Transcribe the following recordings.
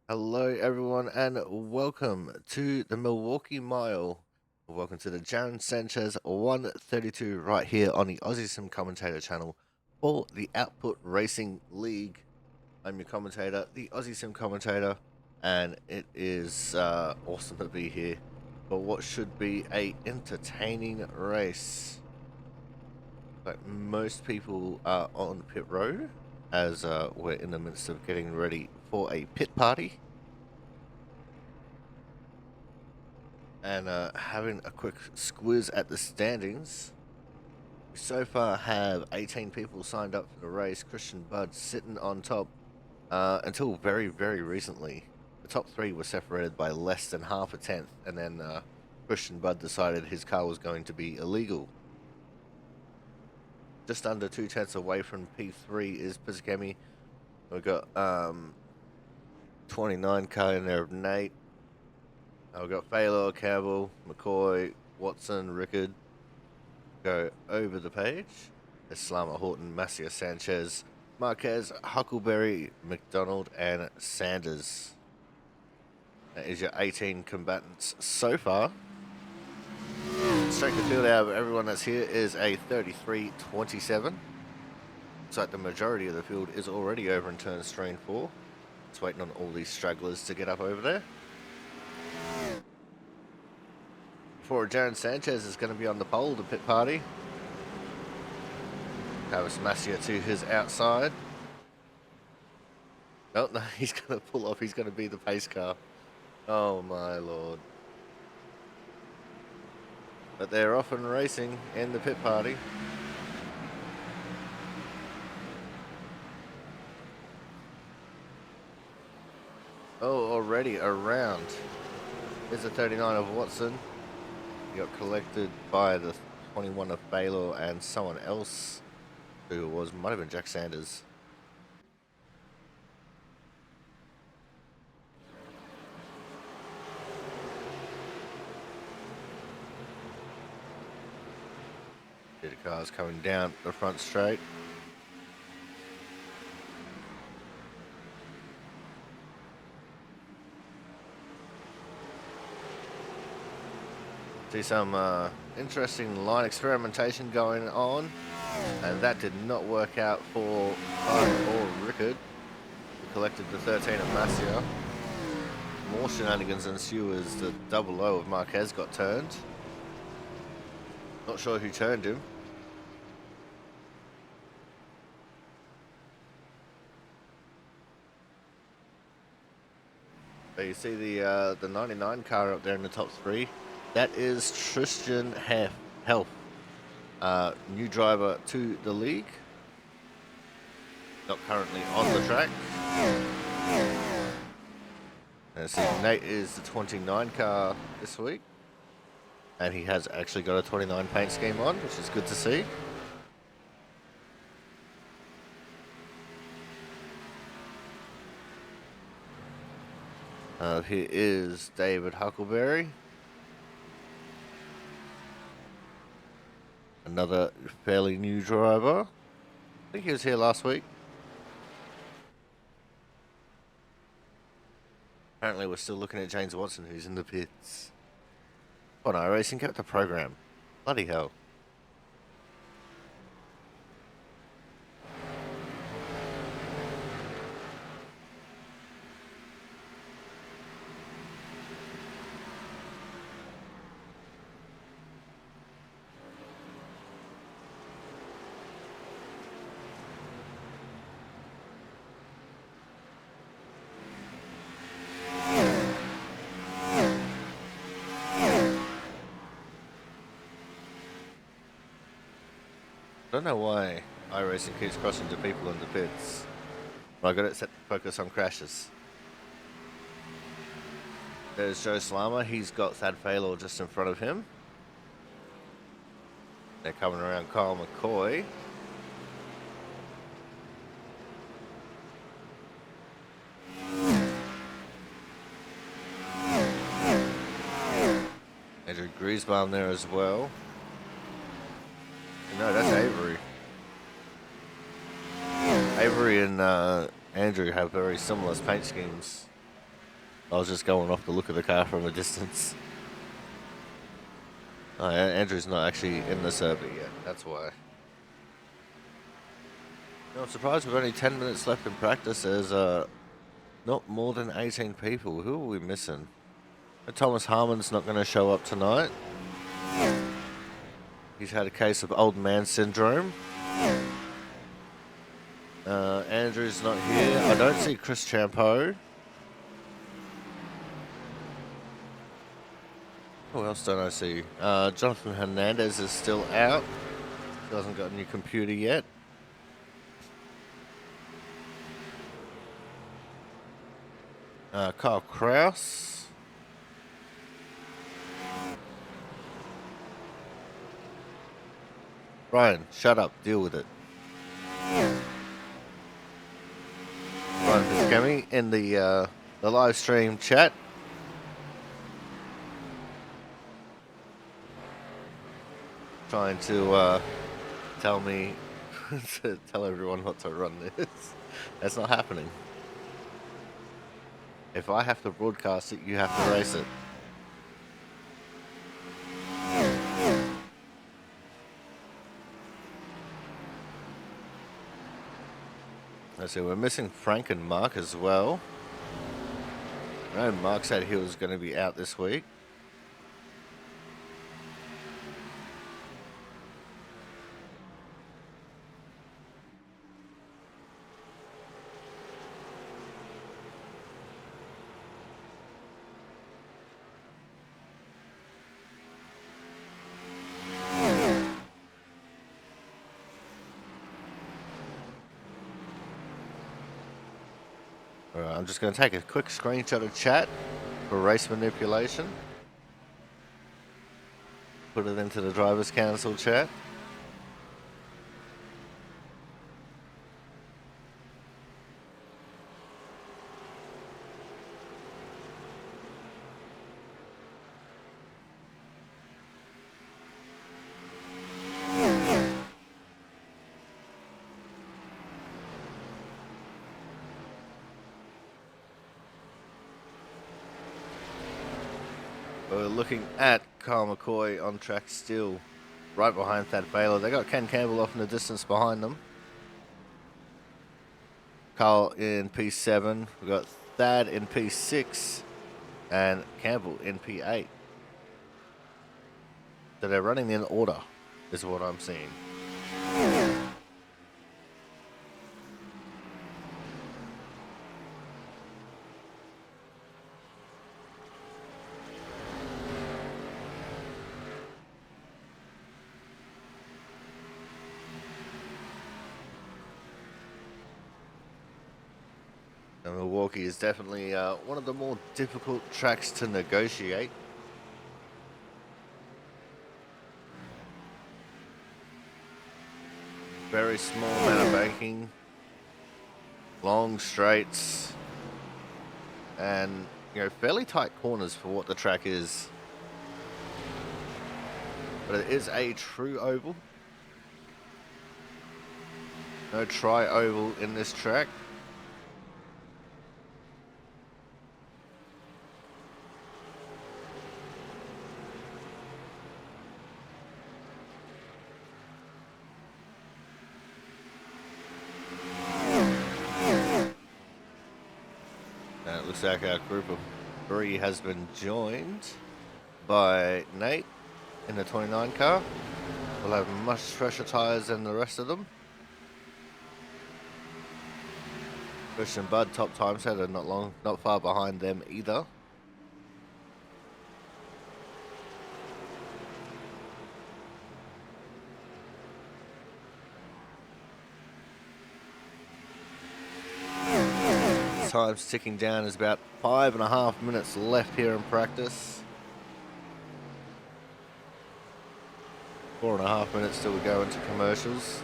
Hello, everyone, and welcome to the Milwaukee Mile. Welcome to the Jaren Sanchez 132 right here on the Aussie Sim Commentator channel for the Output Racing League. I'm your commentator, the Aussie Sim Commentator, and it is awesome to be here for what should be a entertaining race. But most people are on pit road as we're in the midst of getting ready for a pit party. And having a quick squiz at the standings. We so far have 18 people signed up for the race. Christian Budd sitting on top until very, very recently. The top three were separated by less than half a tenth, and then Christian Budd decided his car was going to be illegal. Just under 2 tenths away from P3 is Pizgami. We've got 29k in there of Nate. We've got Falo, Campbell, McCoy, Watson, Rickard. Go over the page. Islama Horton, Macia Sanchez, Marquez, Huckleberry, McDonald, and Sanders. That is your 18 combatants so far. Strength of field out of everyone that's here is a 33.27. Looks like the majority of the field is already over in turn strain 4. It's waiting on all these stragglers to get up over there. For Jaren Sanchez is going to be on the pole, the pit party. Travis Macia to his outside. Oh, no, he's going to pull off. He's going to be the pace car. Oh, my lord. But they're off and racing in the pit party. Oh, already around. Here's a 39 of Watson. He got collected by the 21 of Baylor and someone else who might have been Jack Sanders. The car's coming down the front straight. See some interesting line experimentation going on, and that did not work out for or Rickard. He collected the 13 of Macia. More shenanigans ensue as the double O of Marquez got turned. Not sure who turned him. But you see the 99 car up there in the top three. That is Tristan Health, new driver to the league. Not currently on the track. And see, Nate is the 29 car this week. And he has actually got a 29 paint scheme on, which is good to see. Here is David Huckleberry. Another fairly new driver. I think he was here last week. Apparently we're still looking at James Watson, who's in the pits. Oh no, racing, get the program. Bloody hell. I don't know why iRacing keeps crossing to people in the pits. But I got it set to focus on crashes. There's Joe Slama. He's got Thad Faylor just in front of him. They're coming around Kyle McCoy. Andrew Griesbaum there as well. No, that's Avery. Avery and Andrew have very similar paint schemes. I was just going off the look of the car from a distance. Oh, Andrew's not actually in the server yet. That's why. No, I'm surprised with only 10 minutes left in practice. There's not more than 18 people. Who are we missing? Thomas Harmon's not going to show up tonight. He's had a case of old man syndrome. Andrew's not here. I don't see Chris Champo. Who else don't I see? Jonathan Hernandez is still out. He hasn't got a new computer yet. Kyle Kraus. Ryan, shut up. Deal with it. Ryan Piscami in the live stream chat. Trying to tell me to tell everyone not to run this. That's not happening. If I have to broadcast it, you have to race it. Let's see, we're missing Frank and Mark as well. I know Mark said he was going to be out this week. Alright, I'm just going to take a quick screenshot of chat for race manipulation. Put it into the Drivers' Council chat. We're looking at Kyle McCoy on track still, right behind Thad Baylor. They got Ken Campbell off in the distance behind them. Kyle in P7. We've got Thad in P6 and Campbell in P8. So they're running in order, is what I'm seeing. And Milwaukie is definitely one of the more difficult tracks to negotiate. Very small amount of banking, long straights, and fairly tight corners for what the track is. But it is a true oval. No tri-oval in this track. And it looks like our group of 3 has been joined by Nate in the 29 car. We'll have much fresher tyres than the rest of them. Christian Budd, top time setter, not far behind them either. Time's ticking down. There's about 5.5 minutes left here in practice. 4.5 minutes till we go into commercials.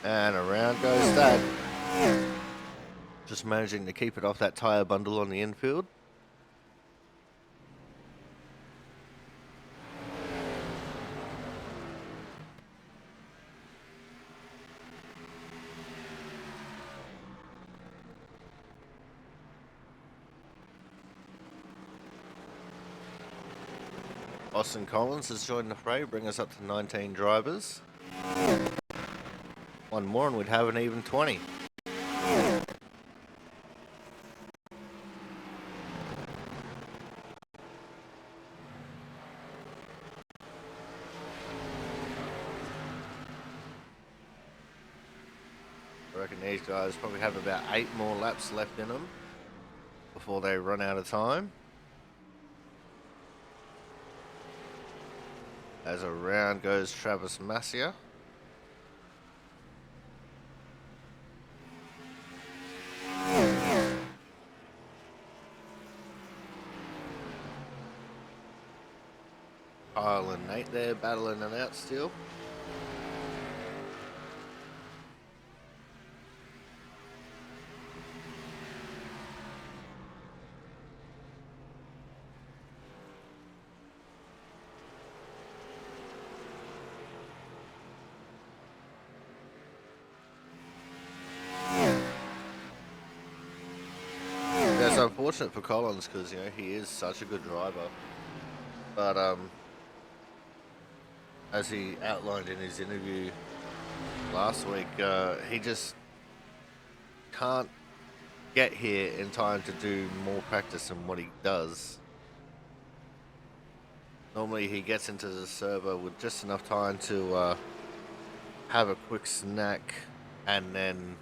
And around goes that. Just managing to keep it off that tyre bundle on the infield. Austin Collins has joined the fray, bringing us up to 19 drivers. One more and we'd have an even 20. I reckon these guys probably have about 8 more laps left in them before they run out of time. As around goes Travis Massia. Kyle and Nate there battling it out still. It's unfortunate for Collins because, you know, he is such a good driver. But as he outlined in his interview last week, he just can't get here in time to do more practice than what he does. Normally he gets into the server with just enough time to have a quick snack and then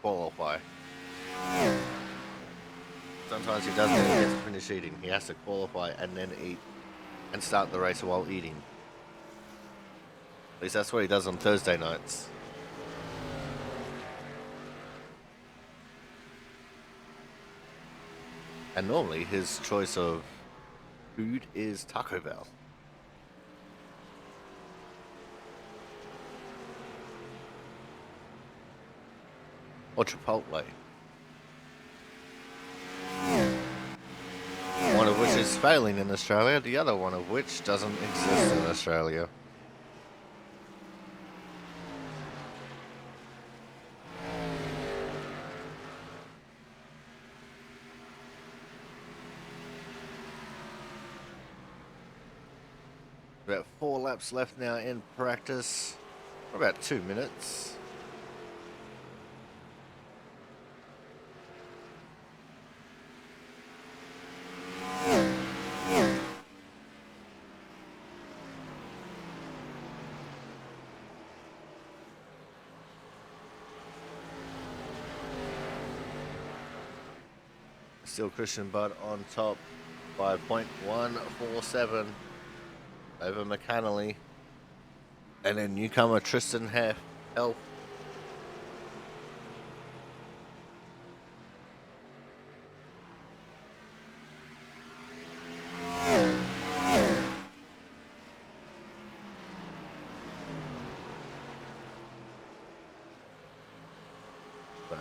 qualify. Sometimes he doesn't even get to finish eating. He has to qualify and then eat and start the race while eating. At least that's what he does on Thursday nights. And normally his choice of food is Taco Bell. Or Chipotle. One of which is failing in Australia, the other one of which doesn't exist in Australia. About 4 laps left now in practice, for about 2 minutes. Still Christian Budd on top by 0.147 over McAnally. And then newcomer Tristan Helf.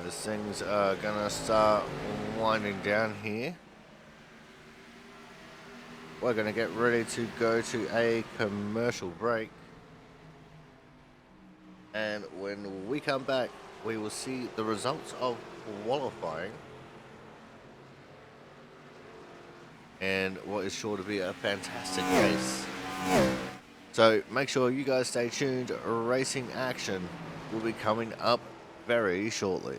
Those things are gonna start winding down here. We're gonna get ready to go to a commercial break. And when we come back, we will see the results of qualifying. And what is sure to be a fantastic race. So make sure you guys stay tuned. Racing action will be coming up very shortly.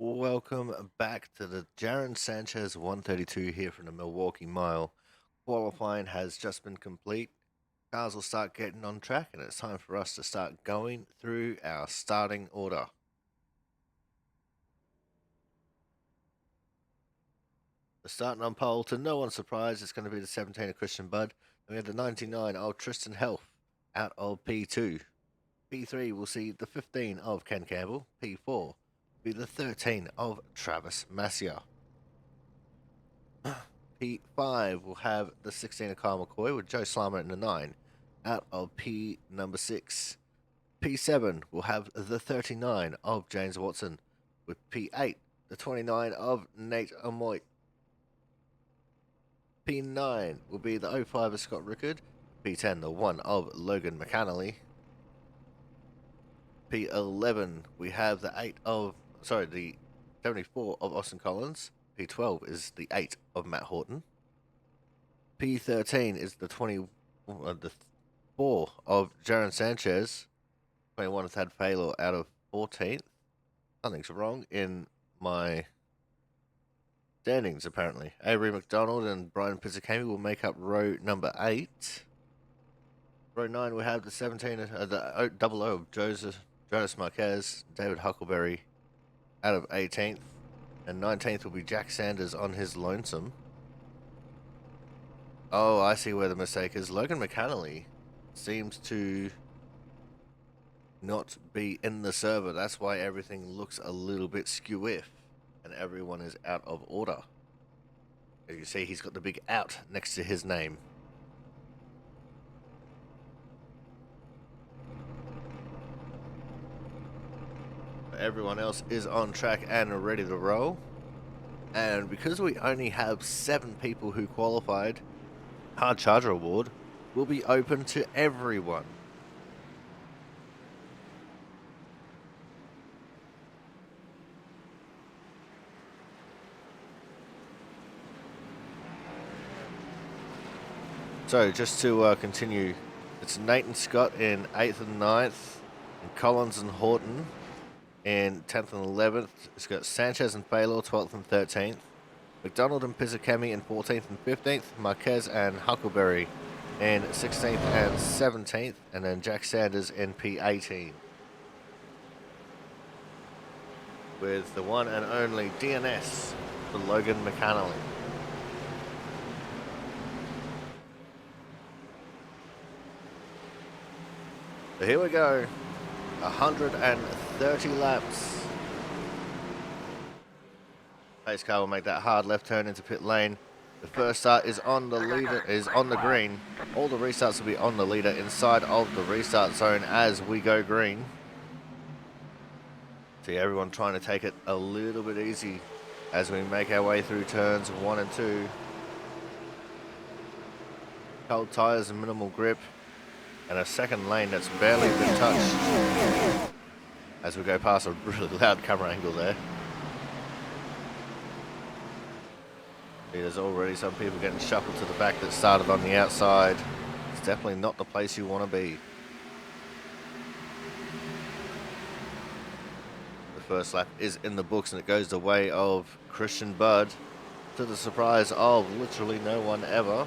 Welcome back to the Jaren Sanchez 132 here from the Milwaukee Mile. Qualifying has just been complete. Cars will start getting on track, and it's time for us to start going through our starting order. The starting on pole, to no one's surprise, it's going to be the 17 of Christian Budd. Then we have the 99 of Tristan Health out of P2. P3 will see the 15 of Ken Campbell. P4 be the 13 of Travis Massia. P5 will have the 16 of Kyle McCoy with Joe Slammer in the 9 out of P number 6. P7 will have the 39 of James Watson with P8 the 29 of Nate Amoit. P9 will be the 05 of Scott Rickard. P10 the 1 of Logan McAnally. P11 we have the 74 of Austin Collins. P12 is the 8 of Matt Horton. P13 is the 4 of Jaren Sanchez. 21 is Thad Faylor out of 14th. Something's wrong in my standings, apparently. Avery McDonald and Brian Pizzicami will make up row number 8. Row 9 we have the 17, the 00 of Jonas Marquez, David Huckleberry out of 18th. And 19th will be Jack Sanders on his lonesome. Oh, I see where the mistake is. Logan McAnally seems to not be in the server. That's why everything looks a little bit skew-if. And everyone is out of order. As you see, he's got the big out next to his name. Everyone else is on track and ready to roll. And because we only have 7 people who qualified, Hard Charger Award will be open to everyone. So just to continue, it's Nate and Scott in 8th and 9th, and Collins and Horton in 10th and 11th. It's got Sanchez and Faylor 12th and 13th. McDonald and Pizzicami in 14th and 15th. Marquez and Huckleberry in 16th and 17th. And then Jack Sanders in P18. With the one and only DNS for Logan McAnally. So here we go. 130 laps. Pace car will make that hard left turn into pit lane. The first start is on the leader, is on the green. All the restarts will be on the leader inside of the restart zone as we go green. See everyone trying to take it a little bit easy as we make our way through turns 1 and 2. Cold tires and minimal grip. And a second lane that's barely been touched as we go past a really loud camera angle there. There's already some people getting shuffled to the back that started on the outside. It's definitely not the place you want to be. The first lap is in the books and it goes the way of Christian Budd, to the surprise of literally no one ever.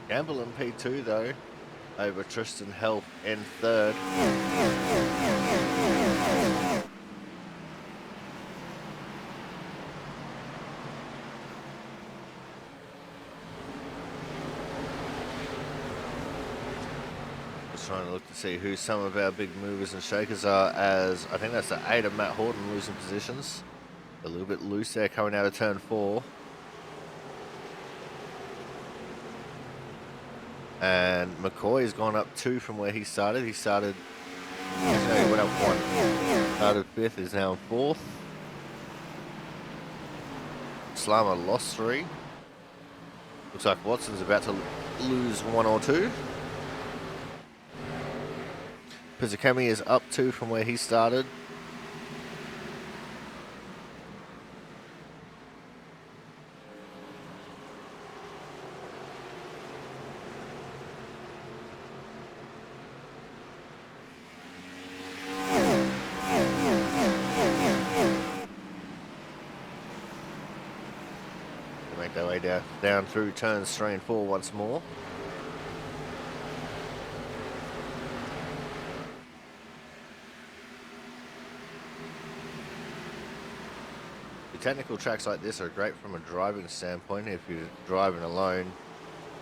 Campbell in P2 though, over Tristan Health in 3rd. Just trying to look to see who some of our big movers and shakers are, as I think that's the 8 of Matt Horton losing positions. A little bit loose there coming out of turn 4. And McCoy has gone up 2 from where he started. He went up 1. Started 5th, is now in 4th. Slammer lost 3. Looks like Watson's about to lose 1 or 2. Pizzicami is up 2 from where he started. make their way down through turns 3 and 4 once more. The technical tracks like this are great from a driving standpoint if you're driving alone.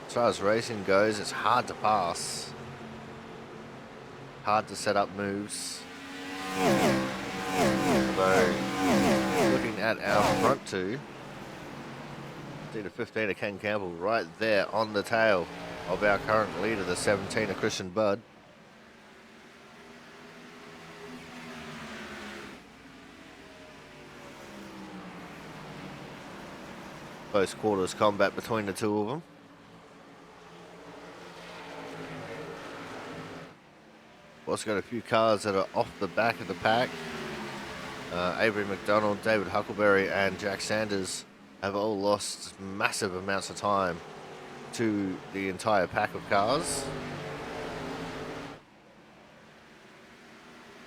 As far as racing goes, it's hard to pass. Hard to set up moves. Although, looking at our front two, see the 15 of Ken Campbell right there on the tail of our current leader, the 17 of Christian Budd. Close quarters combat between the two of them. Also got a few cars that are off the back of the pack. Avery McDonald, David Huckleberry and Jack Sanders have all lost massive amounts of time to the entire pack of cars.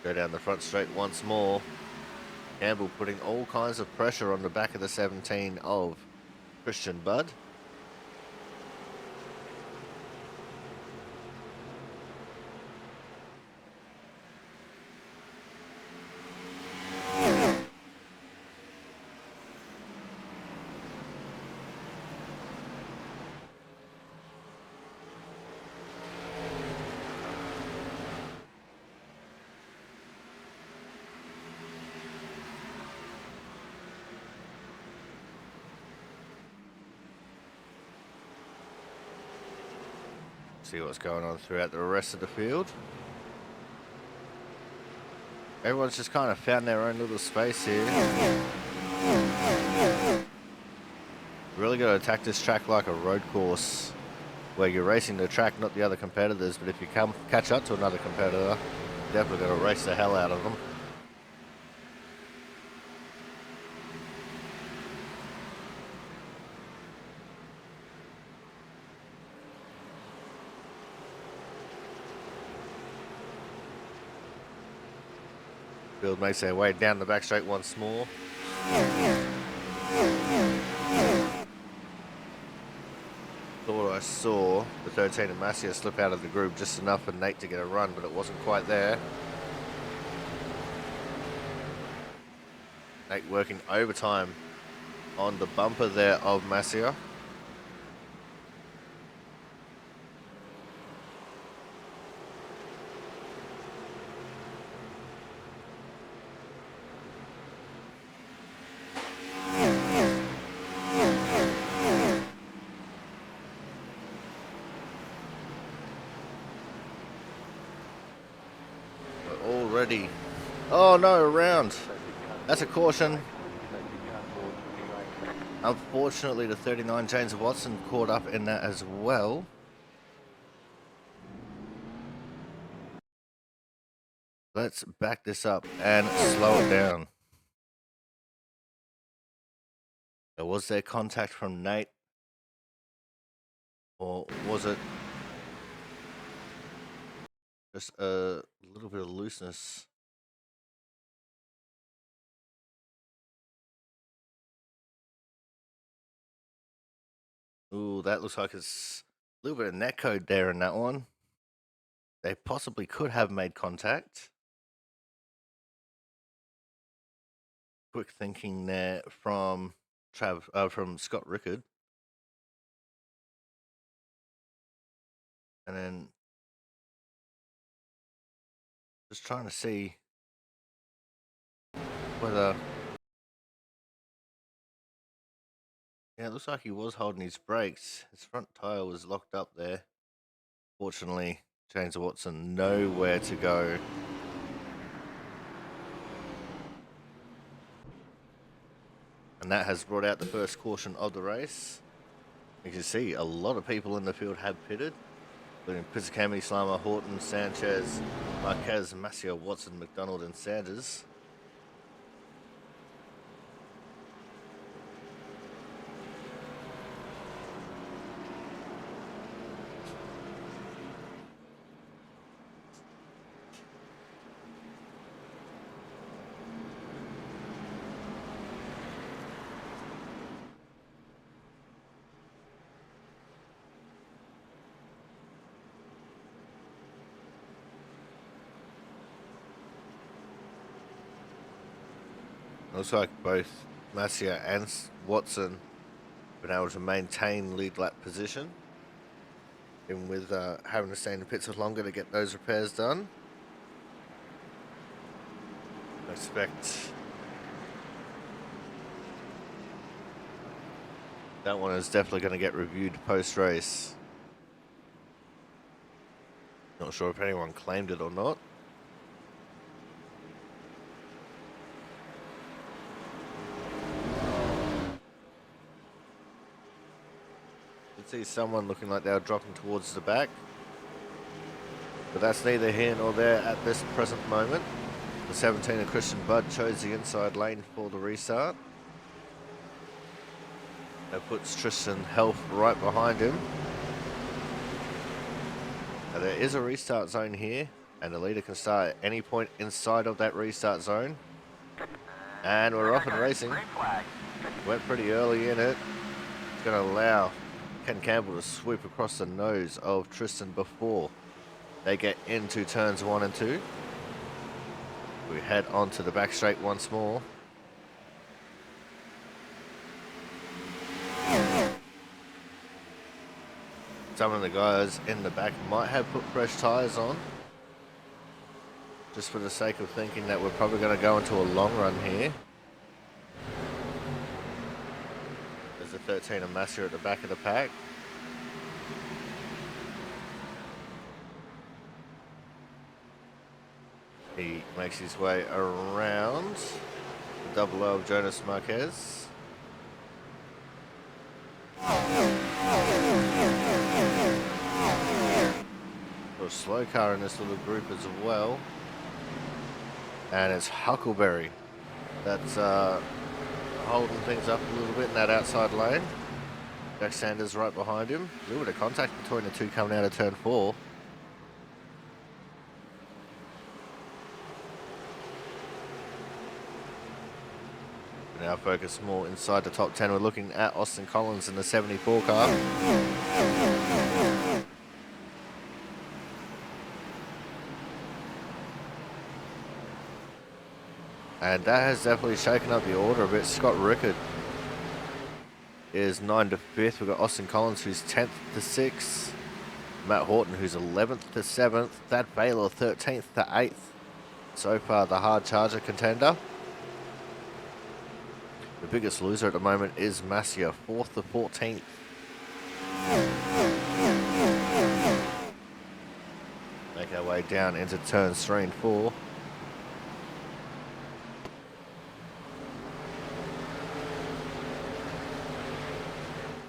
Go down the front straight once more. Campbell putting all kinds of pressure on the back of the 17 of Christian Budd. See what's going on throughout the rest of the field. Everyone's just kind of found their own little space here. Really got to attack this track like a road course, where you're racing the track, not the other competitors. But if you catch up to another competitor, definitely got to race the hell out of them. Field makes their way down the back straight once more. Thought I saw the 13 of Masia slip out of the group just enough for Nate to get a run, but it wasn't quite there. Nate working overtime on the bumper there of Masia. Already. Oh no, around. That's a caution. Unfortunately, the 39 James Watson caught up in that as well. Let's back this up and slow it down. Was there contact from Nate? Or was it just a little bit of looseness? Ooh, that looks like it's a little bit of net code there in that one. They possibly could have made contact. Quick thinking there from Scott Rickard. And then just trying to see whether... Yeah, it looks like he was holding his brakes. His front tyre was locked up there. Fortunately, James Watson nowhere to go. And that has brought out the first caution of the race. You can see a lot of people in the field have pitted, including Pizzicami, Slama, Horton, Sanchez, Marquez, Masia, Watson, McDonald, and Sanders. Looks like both Masia and Watson been able to maintain lead lap position, even with having to stay in the pits longer to get those repairs done. I expect that one is definitely going to get reviewed post-race. Not sure if anyone claimed it or not. Could see someone looking like they were dropping towards the back, but that's neither here nor there at this present moment. The 17 of Christian Budd chose the inside lane for the restart. That puts Tristan Health right behind him. Now there is a restart zone here, and the leader can start at any point inside of that restart zone. And we're off and racing. Went pretty early in it. It's going to allow Ken Campbell to swoop across the nose of Tristan before they get into turns 1 and 2. We head onto the back straight once more. Some of the guys in the back might have put fresh tyres on, just for the sake of thinking that we're probably going to go into a long run here. There's a 13 of Massey at the back of the pack. He makes his way around the double O of Jonas Marquez. A slow car in this little group as well, and it's Huckleberry that's holding things up a little bit in that outside lane. Jack Sanders right behind him. A little bit of contact between the two coming out of turn 4. We now focus more inside the top 10. We're looking at Austin Collins in the 74 car. And that has definitely shaken up the order a bit. Scott Rickard is 9 to 5th. We've got Austin Collins, who's 10th to 6th. Matt Horton, who's 11th to 7th. Thad Baylor, 13th to 8th. So far, the hard charger contender. The biggest loser at the moment is Masia, 4th to 14th. Make our way down into turns 3 and 4.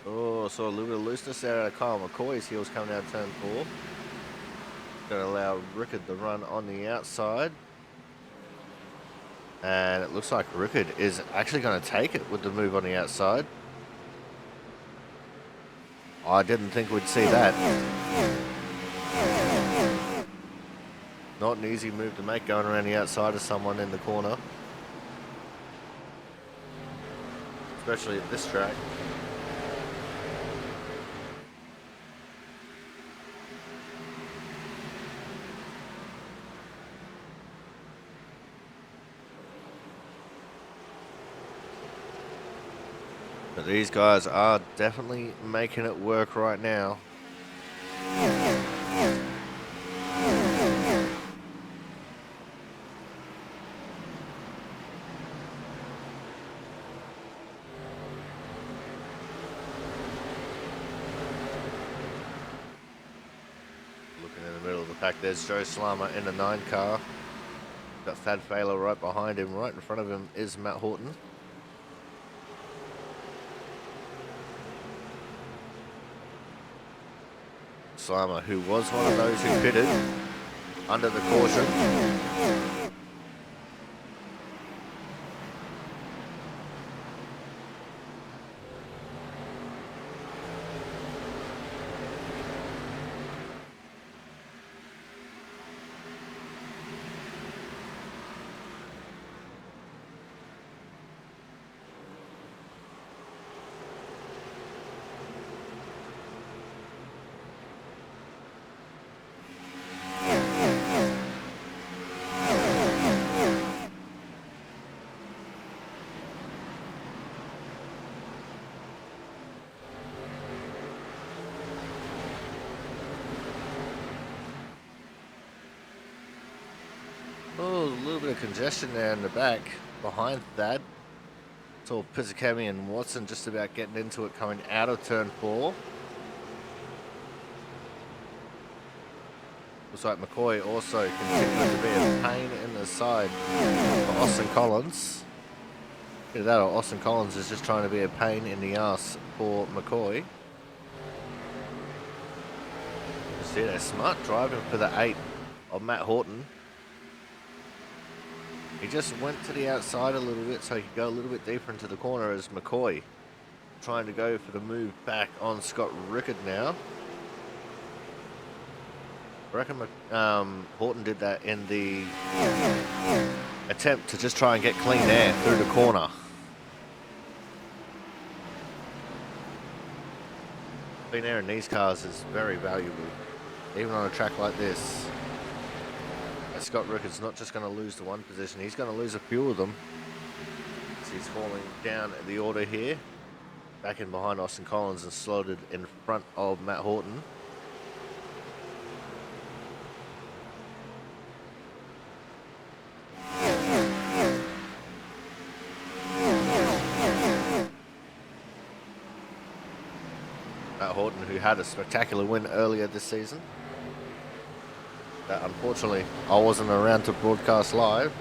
Oh, saw a little bit of looseness there out of Kyle McCoy's heels coming out of turn 4. Going to allow Rickard to run on the outside. And it looks like Rickard is actually going to take it with the move on the outside. I didn't think we'd see that. Not an easy move to make going around the outside of someone in the corner. Especially at this track. But these guys are definitely making it work right now. Looking in the middle of the pack, there's Joe Slama in the 9 car. Got Thad Failer right behind him. Right in front of him is Matt Horton. Slama, who was one of those who pitted under the caution. bit of congestion there in the back behind Thad. Saw Pizzicami and Watson just about getting into it coming out of turn 4. Looks like McCoy also continuing to be a pain in the side for Austin Collins. Either that or Austin Collins is just trying to be a pain in the ass for McCoy. You see that smart driving for the 8 of Matt Horton. He just went to the outside a little bit so he could go a little bit deeper into the corner as McCoy trying to go for the move back on Scott Rickard now. I reckon Horton did that in the attempt to just try and get clean air through the corner. Clean air in these cars is very valuable, even on a track like this. Scott Rickard's not just going to lose the one position, he's going to lose a few of them. So he's falling down the order here. Back in behind Austin Collins and slotted in front of Matt Horton. Matt Horton, who had a spectacular win earlier this season. That unfortunately I wasn't around to broadcast live.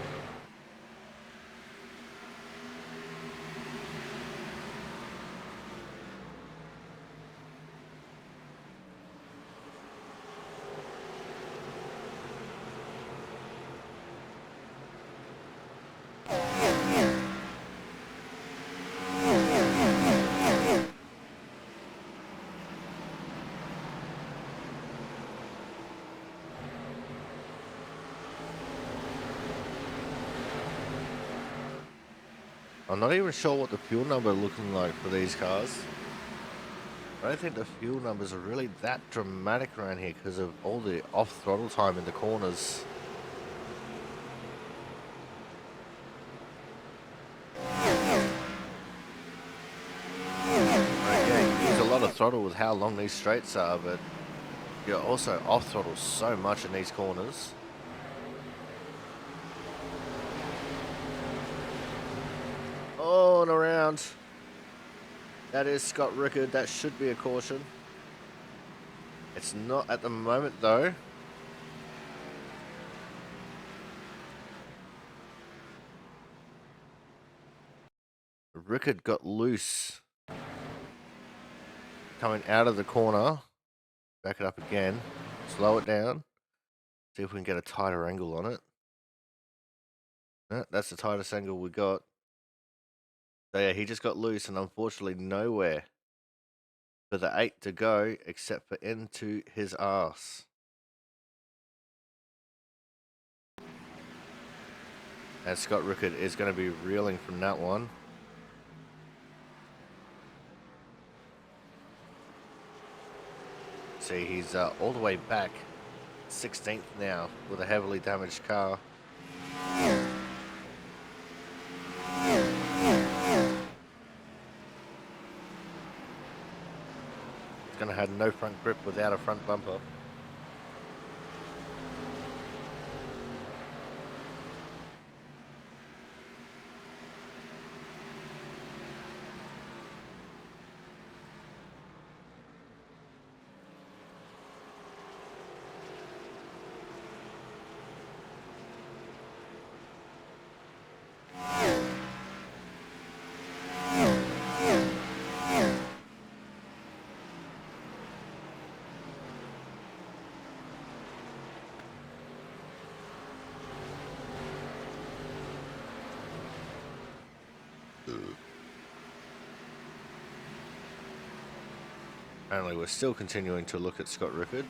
I'm not even sure what the fuel number looking like for these cars. I don't think the fuel numbers are really that dramatic around here because of all the off throttle time in the corners. Okay, you use a lot of throttle with how long these straights are, but you're also off throttle so much in these corners. Oh, and around. That is Scott Rickard. That should be a caution. It's not at the moment, though. Rickard got loose. Coming out of the corner. Back it up again. Slow it down. See if we can get a tighter angle on it. That's the tightest angle we got. So yeah, he just got loose and unfortunately nowhere for the 8 to go except for into his arse. And Scott Rickard is going to be reeling from that one. See, he's all the way back 16th now with a heavily damaged car. He's going to have no front grip without a front bumper. Apparently we're still continuing to look at Scott Rickard.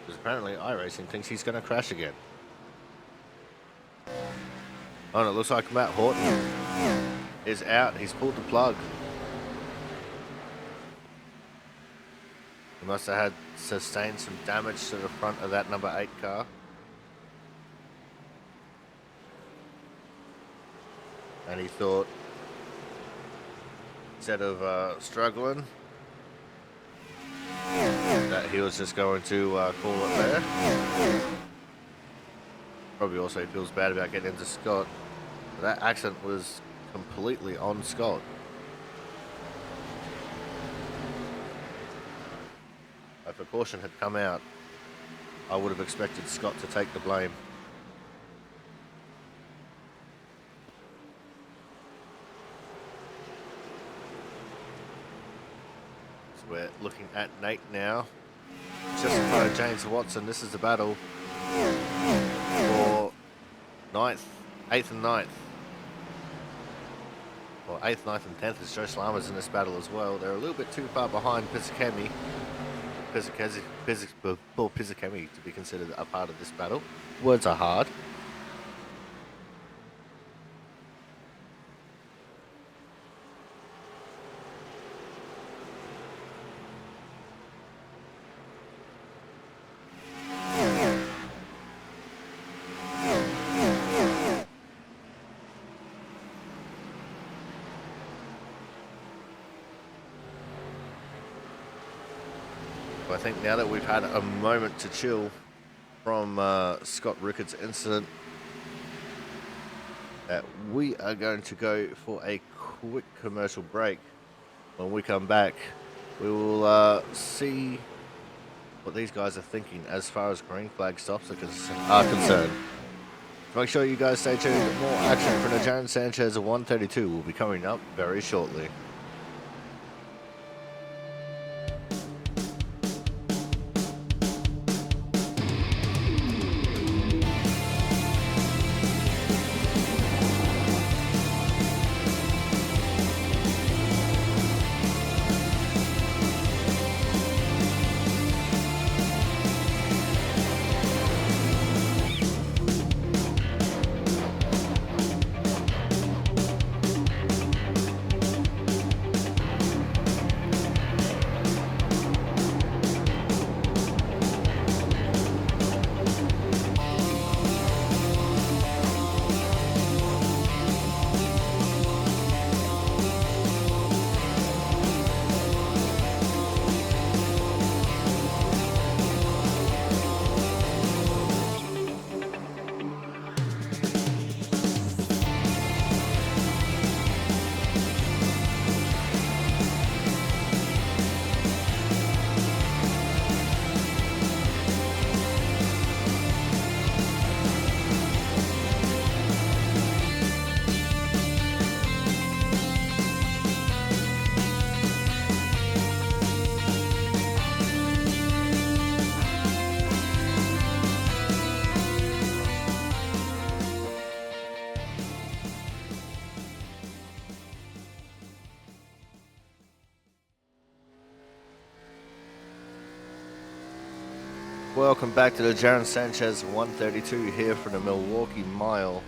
Because apparently iRacing thinks he's going to crash again. Oh, and it looks like Matt Horton is out. He's pulled the plug. He must have sustained some damage to the front of that number 8 car. And he thought, instead of struggling, that he was just going to call it there. Probably also feels bad about getting into Scott. That accident was completely on Scott. If a caution had come out, I would have expected Scott to take the blame. So we're looking at Nate now. Just in front of James Watson. This is the battle for 8th and 9th. Well, 8th, 9th and 10th as Joe Slama's in this battle as well. They're a little bit too far behind Pizzacami to be considered a part of this battle. Words are hard. I think now that we've had a moment to chill from Scott Rickard's incident, that we are going to go for a quick commercial break. When we come back, we will see what these guys are thinking as far as green flag stops are concerned. Make sure you guys stay tuned. More action from the Jaren Sanchez 132 will be coming up very shortly. Welcome back to the Jaren Sanchez 132 here from the Milwaukie Mile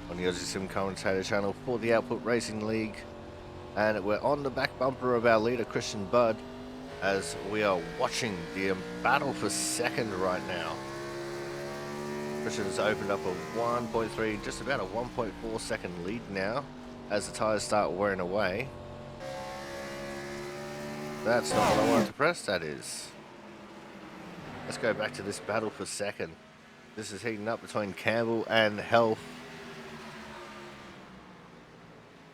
on the Aussie Sim Commentator channel for the Output Racing League. And we're on the back bumper of our leader, Christian Budd, as we are watching the battle for second right now. Christian's opened up a 1.3, just about a 1.4 second lead now as the tyres start wearing away. That's not what I wanted to press, that is. Let's go back to this battle for second. This is heating up between Campbell and Health.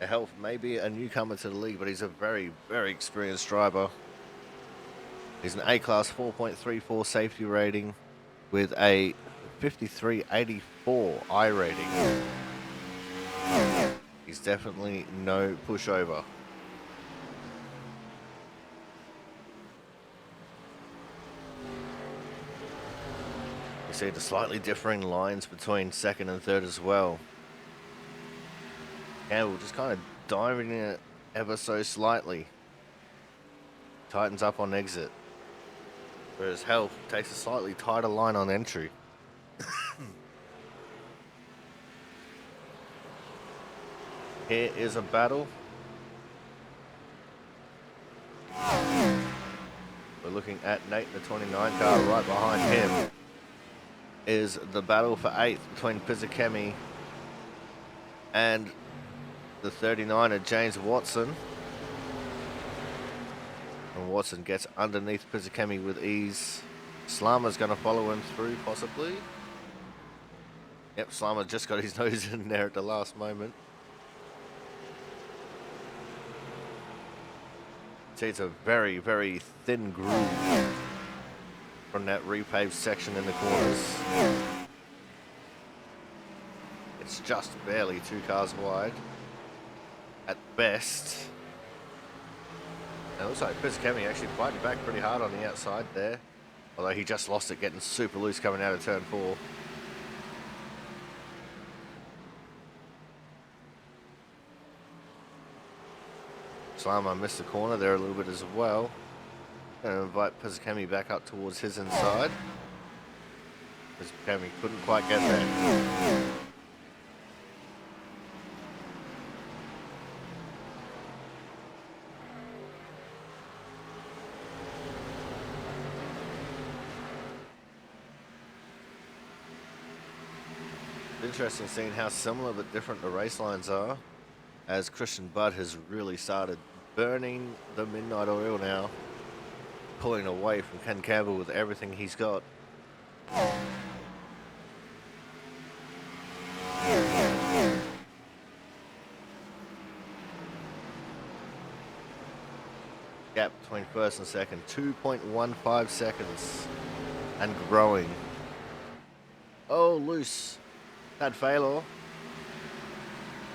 Health may be a newcomer to the league, but he's a very, very experienced driver. He's an A-Class 4.34 safety rating with a 53.84 I rating. He's definitely no pushover. You see the slightly differing lines between second and third as well. Campbell just kind of diving in it ever so slightly. Tightens up on exit. Whereas Health takes a slightly tighter line on entry. Here is a battle. We're looking at Nate, the 29 car. Right behind him is the battle for 8th between Pizzacami and the 39er, James Watson. And Watson gets underneath Pizzacami with ease. Slama's going to follow him through, possibly. Yep, Slama just got his nose in there at the last moment. See, it's a very, very thin groove from that repaved section in the corners. It's just barely 2 cars wide at best. And it looks like Pizzacami actually fighting back pretty hard on the outside there. Although he just lost it, getting super loose coming out of turn 4. Slama missed the corner there a little bit as well. Gonna invite Pizzacami back up towards his inside. Pizzacami couldn't quite get there. Interesting seeing how similar but different the race lines are, as Christian Budd has really started burning the midnight oil now, pulling away from Ken Campbell with everything he's got. Gap between first and second, 2.15 seconds and growing. Oh, loose. Had Failor.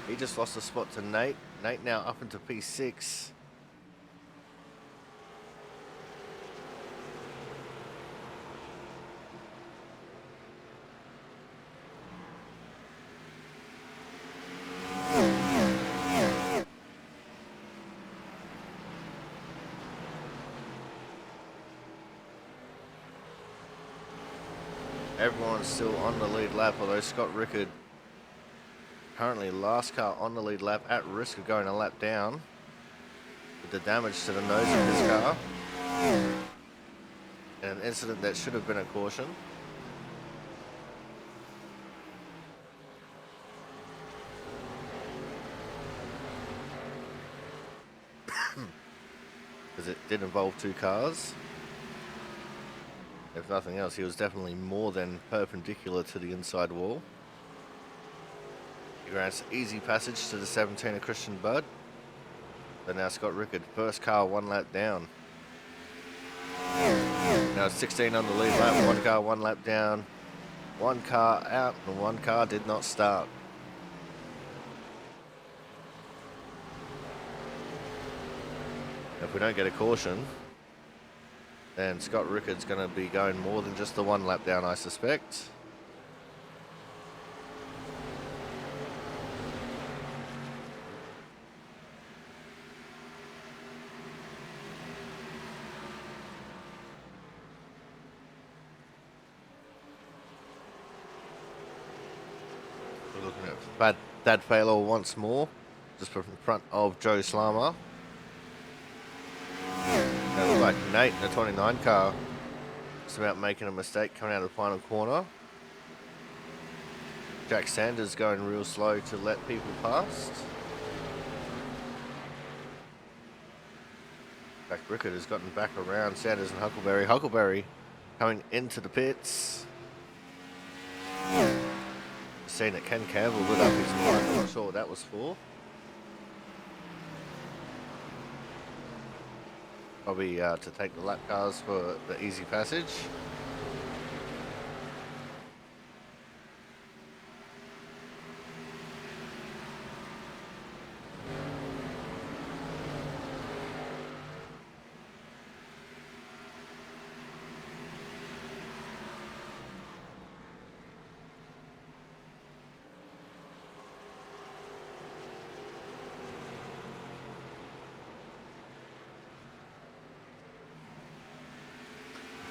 He just lost a spot to Nate. Nate now up into P6. Everyone's still on the lead lap, although Scott Rickard, currently last car on the lead lap, at risk of going a lap down with the damage to the nose of his car. And an incident that should have been a caution. Because it did involve 2 cars. If nothing else, he was definitely more than perpendicular to the inside wall. He grants easy passage to the 17 of Christian Budd. But now Scott Rickard, first car 1 lap down. Now 16 on the lead lap, 1 car 1 lap down. 1 car out and 1 car did not start. If we don't get a caution, then Scott Rickard's going to be going more than just the 1 lap down, I suspect. We're looking at Dad Failor once more, just in front of Joe Slama. It looked like Nate in the 29 car just about making a mistake coming out of the final corner. Jack Sanders going real slow to let people past. Jack Rickard has gotten back around Sanders and Huckleberry. Huckleberry coming into the pits. Seeing that Ken Campbell lit up his mic. I'm not sure what that was for. Probably to take the lap cars for the easy passage.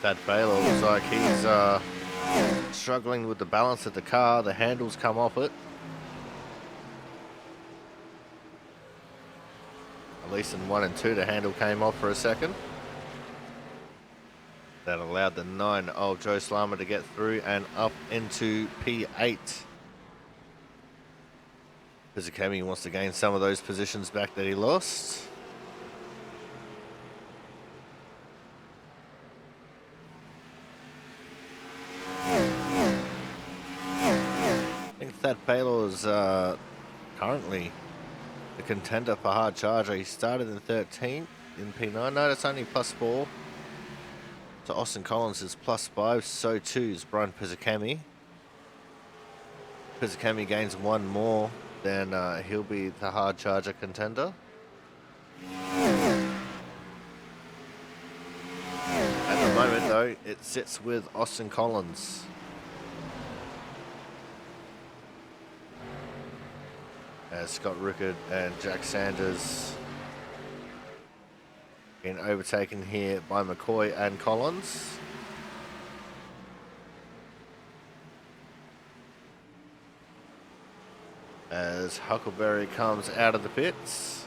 That Baylor looks like he's struggling with the balance of the car. The handles come off it. At least in 1 and 2, the handle came off for a second. That allowed the 9 of Joe Slama to get through and up into P8. Pizzacami wants to gain some of those positions back that he lost. is currently the contender for hard charger. He started in 13th in P9. No, that's only +4. So Austin Collins is +5. So too is Brian Pizzicami. Pizzicami gains 1 more, then he'll be the hard charger contender. At the moment, though, it sits with Austin Collins. As Scott Rickard and Jack Sanders being overtaken here by McCoy and Collins. As Huckleberry comes out of the pits.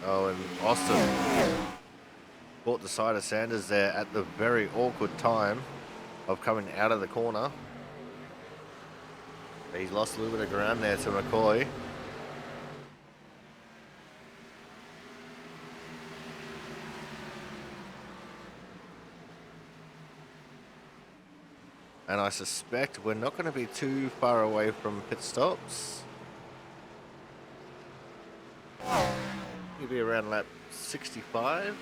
Oh, and Austin caught the side of Sanders there at the very awkward time of coming out of the corner. He's lost a little bit of ground there to McCoy. And I suspect we're not going to be too far away from pit stops. You'll be around lap 65.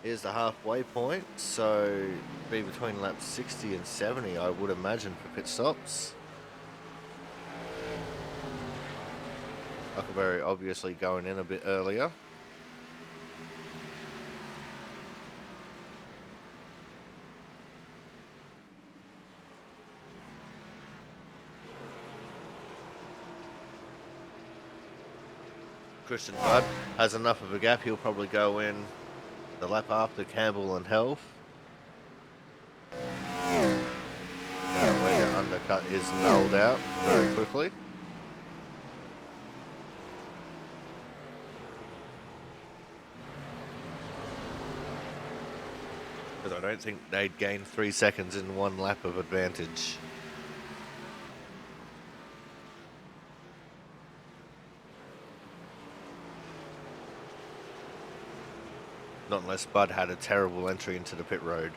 Here's the halfway point, so be between laps 60 and 70, I would imagine, for pit stops. Huckleberry obviously going in a bit earlier. Christian Budd has enough of a gap, he'll probably go in the lap after Campbell and Health. Where the undercut is nulled out very quickly. Because I don't think they'd gain 3 seconds in 1 lap of advantage. Not unless Bud had a terrible entry into the pit road.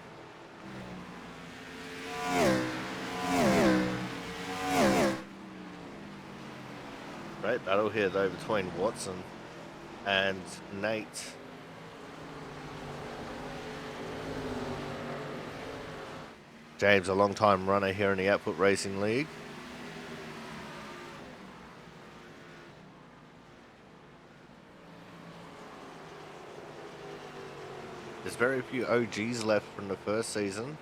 Great battle here though between Watson and Nate. James, a long-time runner here in the Output Racing League. There's very few OGs left from the first season.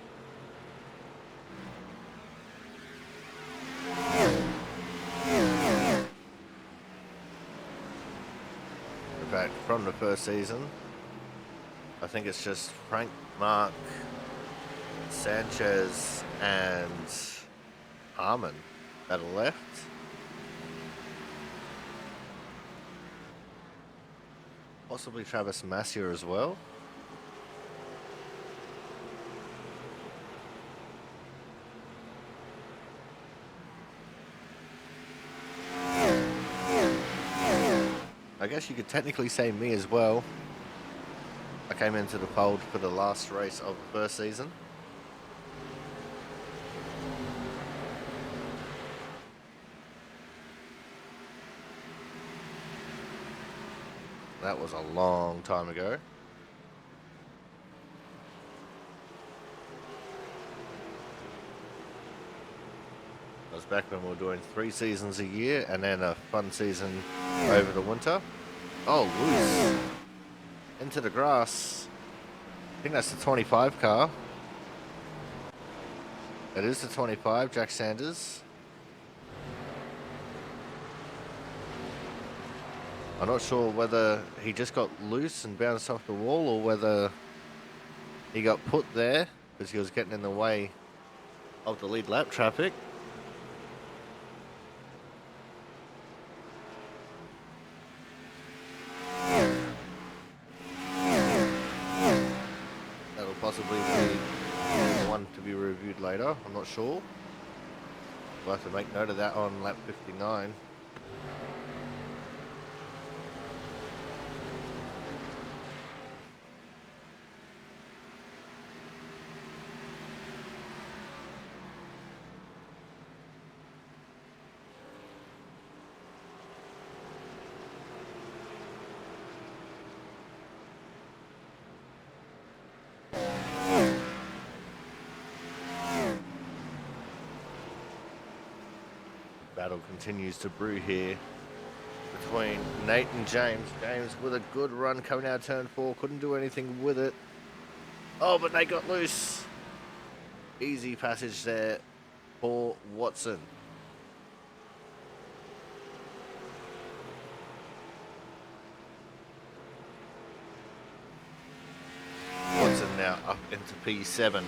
In fact, from the first season, I think it's just Frank, Mark, Sanchez, and Harmon that are left. Possibly Travis Massier as well. I guess you could technically say me as well. I came into the fold for the last race of the first season. That was a long time ago. That was back when we were doing 3 seasons a year and then a fun season over the winter. Oh, loose. Into the grass. I think that's the 25 car. It is the 25, Jack Sanders. I'm not sure whether he just got loose and bounced off the wall or whether he got put there because he was getting in the way of the lead lap traffic. That'll possibly be one to be reviewed later, I'm not sure. We'll have to make note of that on lap 59. battle continues to brew here between Nate and James. James with a good run coming out of turn 4. Couldn't do anything with it. Oh, but they got loose. Easy passage there for Watson. Watson now up into P7.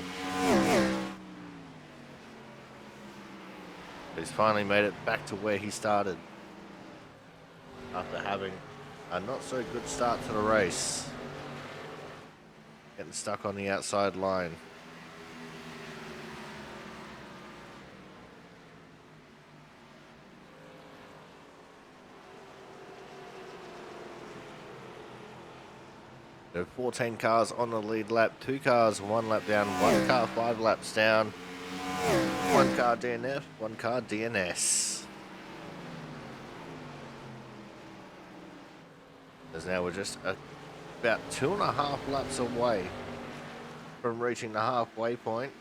He's finally made it back to where he started after having a not so good start to the race. Getting stuck on the outside line. There are 14 cars on the lead lap, 2 cars 1 lap down, 1 car 5 laps down, 1 car DNF, 1 car DNS. As now we're just about 2.5 laps away from reaching the halfway point.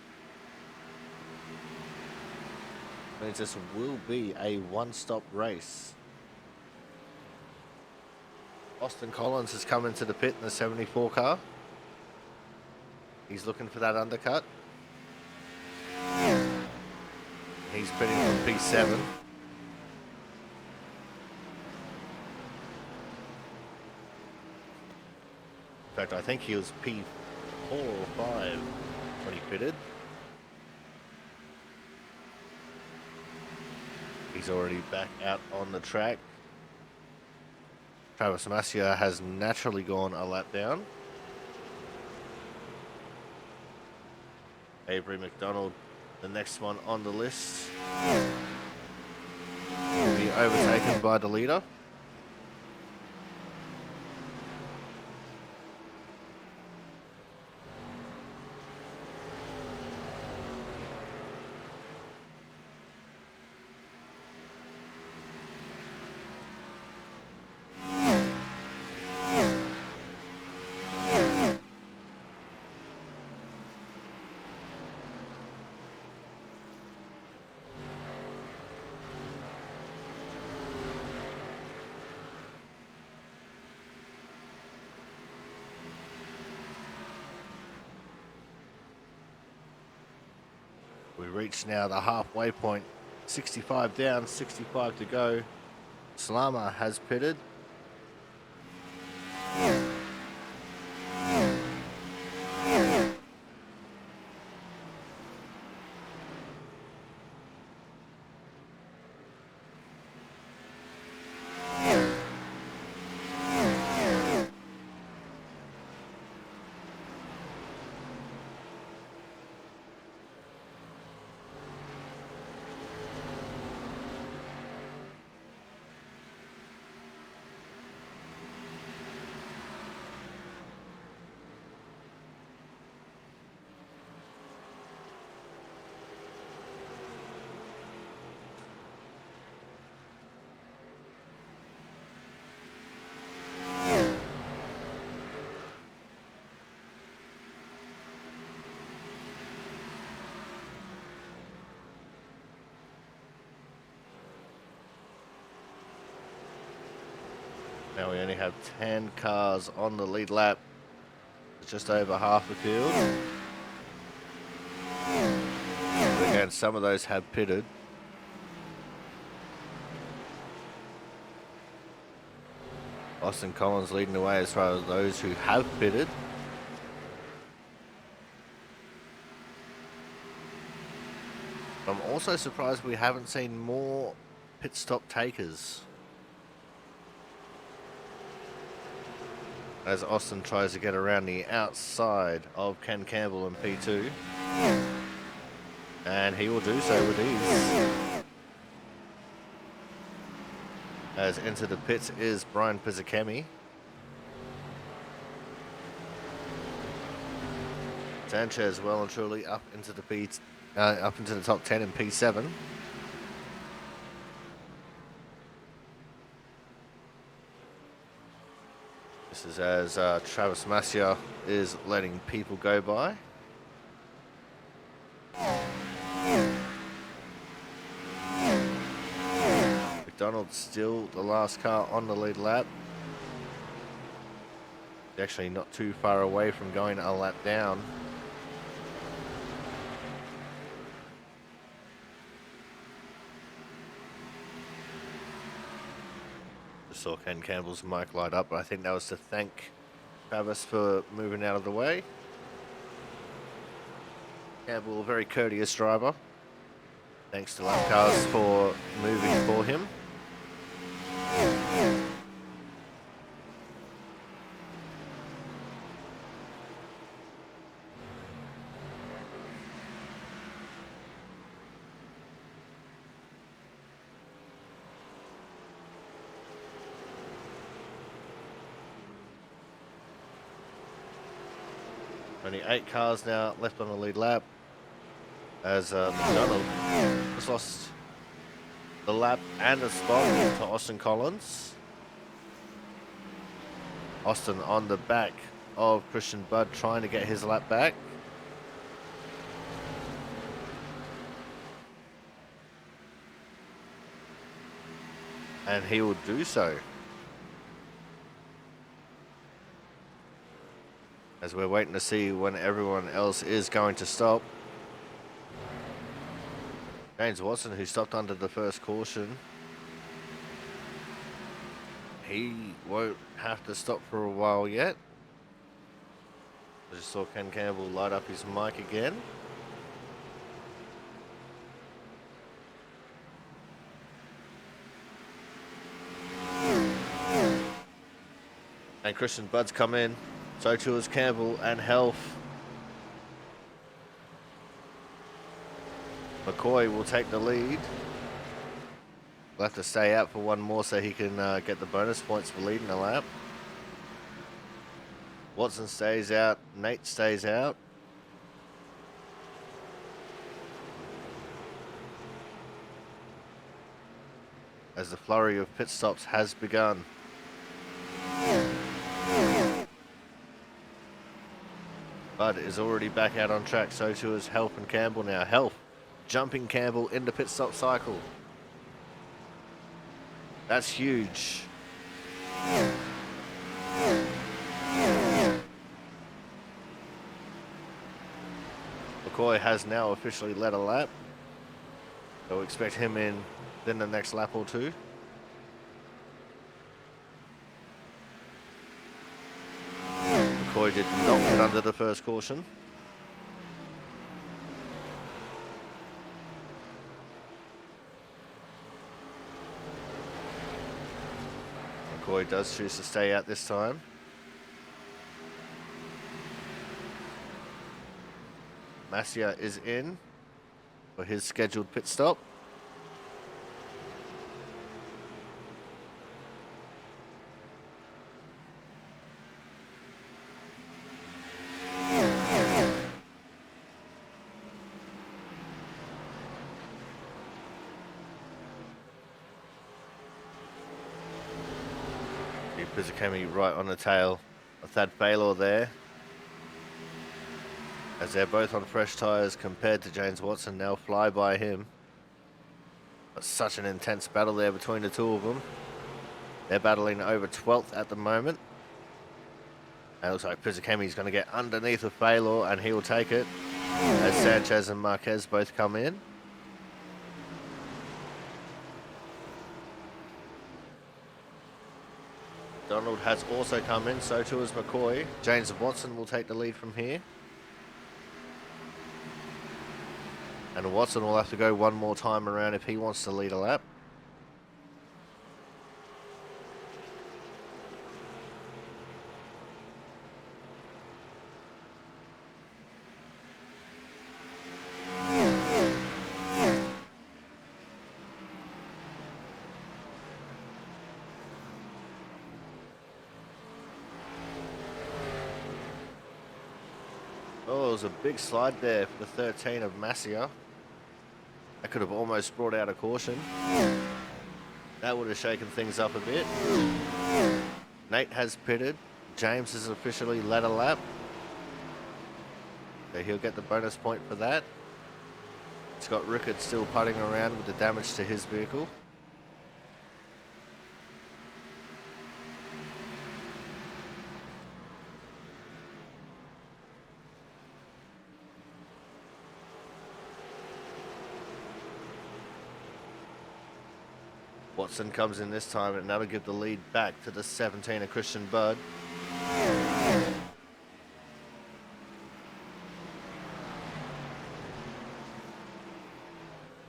Means this will be a one-stop race. Austin Collins has come into the pit in the 74 car. He's looking for that undercut. He's pitting from P7. In fact, I think he was P4 or 5 when he pitted. He's already back out on the track. Travis Masia has naturally gone a lap down. Avery McDonald, the next one on the list, will be overtaken by the leader. We reach now the halfway point, 65 down, 65 to go. Salama has pitted. Now we only have 10 cars on the lead lap. It's just over half the field. But again, some of those have pitted. Austin Collins leading the way as far as those who have pitted. I'm also surprised we haven't seen more pit stop takers, as Austin tries to get around the outside of Ken Campbell in P2. And he will do so with ease. As into the pits is Brian Pizzakemi. Sanchez well and truly up into the top 10 in P7. This is as Travis Masia is letting people go by. McDonald's still the last car on the lead lap. Actually not too far away from going a lap down. Just saw Ken Campbell's mic light up, but I think that was to thank Travis for moving out of the way. Campbell, a very courteous driver. Thanks to lap cars for moving for him. Only 8 cars now left on the lead lap, as McDonald has lost the lap and a spot to Austin Collins. Austin on the back of Christian Budd trying to get his lap back. And he will do so. As we're waiting to see when everyone else is going to stop. James Watson, who stopped under the first caution, he won't have to stop for a while yet. I just saw Ken Campbell light up his mic again. And Christian Budd's come in. So too is Campbell and Health. McCoy will take the lead. We'll have to stay out for one more so he can get the bonus points for leading the lap. Watson stays out. Nate stays out. As the flurry of pit stops has begun. Bud is already back out on track, so too is Health and Campbell now. Health jumping Campbell into pit stop cycle. That's huge. McCoy has now officially led a lap. So we'll expect him in then the next lap or two. McCoy did not get under the first caution. McCoy does choose to stay out this time. Masia is in for his scheduled pit stop. Pizzacami right on the tail of Thad Baylor there, as they're both on fresh tyres compared to James Watson, now fly by him. But such an intense battle there between the two of them. They're battling over 12th at the moment. And it looks like Pizzacami's going to get underneath of Baylor, and he will take it as Sanchez and Marquez both come in. Donald has also come in, so too has McCoy. James Watson will take the lead from here. And Watson will have to go one more time around if he wants to lead a lap. Oh, it was a big slide there for the 13 of Masia. That could have almost brought out a caution. That would have shaken things up a bit. Nate has pitted. James has officially led a lap. So he'll get the bonus point for that. Scott Rickard still putting around with the damage to his vehicle. Watson comes in this time, and that'll give the lead back to the 17 of Christian Budd.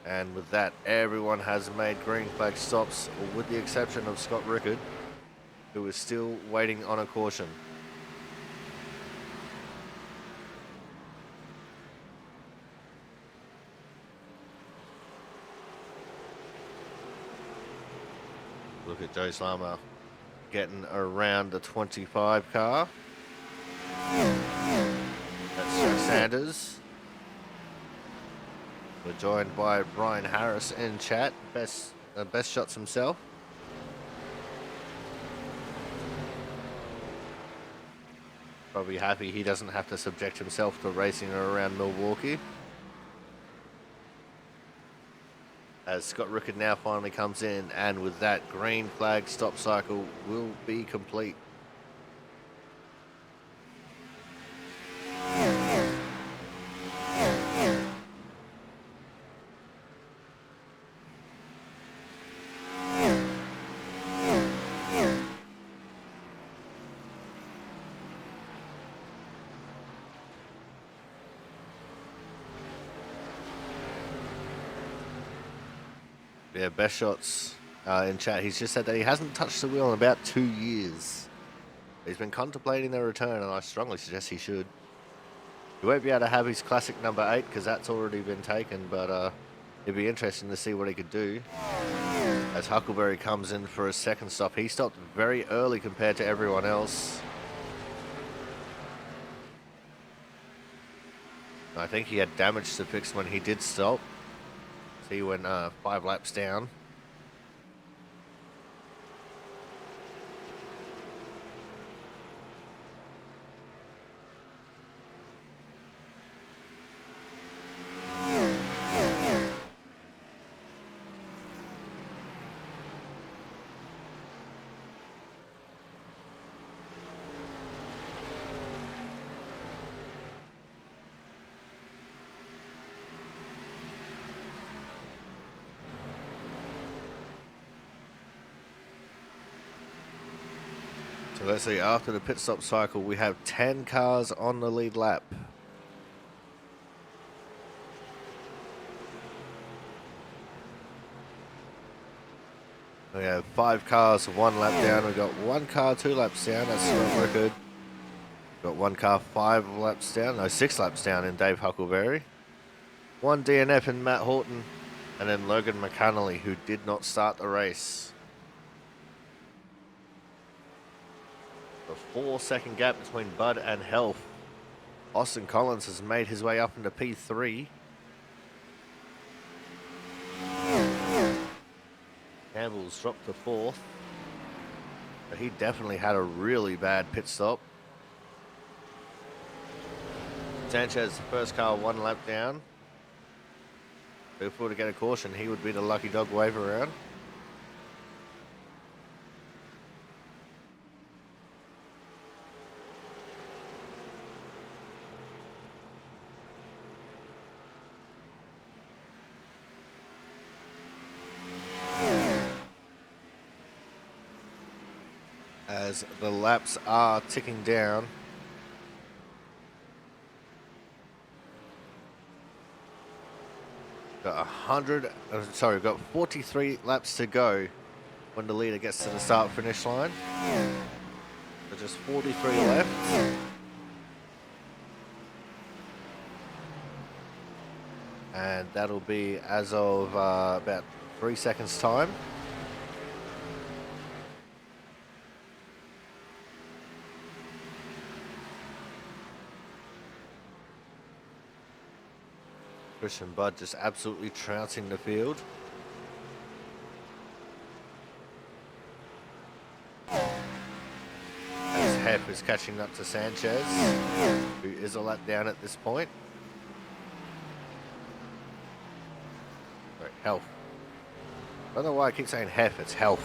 And with that, everyone has made green flag stops, with the exception of Scott Rickard, who is still waiting on a caution. Look at Joe Slama getting around the 25 car. That's Jack Sanders. We're joined by Brian Harris in chat, best shots himself. Probably happy he doesn't have to subject himself to racing around Milwaukee. As Scott Rickard now finally comes in, and with that, green flag stop cycle will be complete. Yeah, best shots in chat. He's just said that he hasn't touched the wheel in about 2 years. He's been contemplating the return, and I strongly suggest he should. He won't be able to have his classic number 8 because that's already been taken, but it'd be interesting to see what he could do. As Huckleberry comes in for a second stop, he stopped very early compared to everyone else. I think he had damage to fix when he did stop. So he went 5 laps down. So let's see, after the pit stop cycle, we have 10 cars on the lead lap. We have 5 cars, 1 lap down. We've got 1 car, 2 laps down. That's Scott Rickard. Got 1 car, 5 laps down. No, 6 laps down in Dave Huckleberry. 1 DNF in Matt Horton. And then Logan McConnelly, who did not start the race. A 4-second gap between Bud and Health. Austin Collins has made his way up into P3. Campbell's dropped to 4th. But he definitely had a really bad pit stop. Sanchez, the first car, 1 lap down. If we were to get a caution, he would be the lucky dog wave around. As the laps are ticking down. We've got 43 laps to go when the leader gets to the start finish line. So just 43 left. And that'll be as of about 3 seconds time. Christian Budd just absolutely trouncing the field. As Hep is catching up to Sanchez, who is a lap down at this point. Sorry, Health. I don't know why I keep saying Hep, it's Health.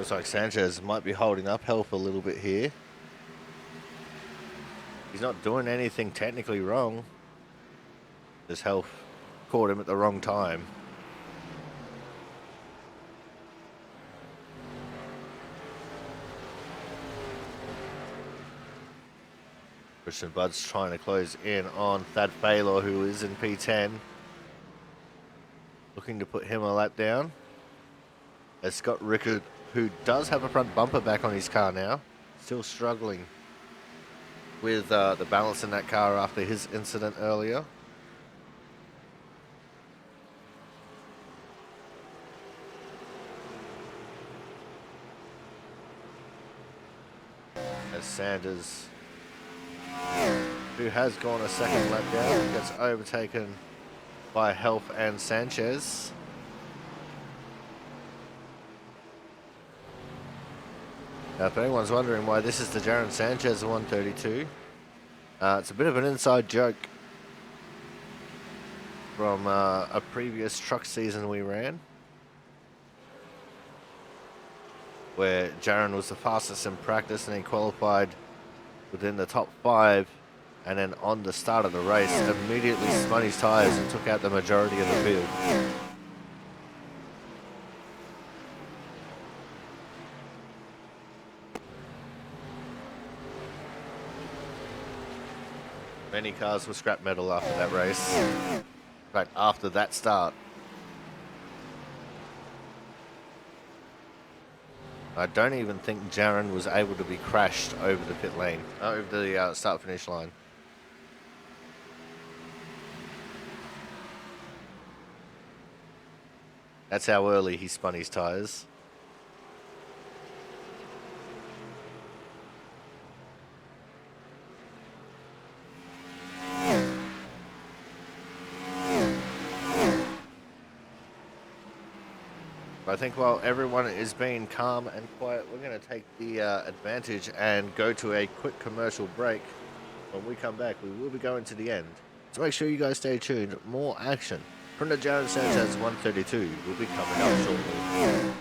Looks like Sanchez might be holding up help a little bit here. He's not doing anything technically wrong. His health caught him at the wrong time. Christian Budd's trying to close in on Thad Baylor, who is in P10. Looking to put him a lap down. As Scott Rickard, who does have a front bumper back on his car now, still struggling with the balance in that car after his incident earlier. As Sanders, who has gone a second lap down, gets overtaken by Health and Sanchez. Now, if anyone's wondering why this is the Jaren Sanchez 132, it's a bit of an inside joke from a previous truck season we ran, where Jaren was the fastest in practice and he qualified within the top 5, and then on the start of the race immediately spun his tyres and took out the majority of the field. Many cars were scrap metal after that race. In fact, after that start. I don't even think Jaren was able to be crashed over the pit lane, over the start-finish line. That's how early he spun his tyres. I think while everyone is being calm and quiet, we're going to take the advantage and go to a quick commercial break. When we come back, we will be going to the end. So make sure you guys stay tuned. More action from the Jaren Sanchez 132 will be coming up shortly.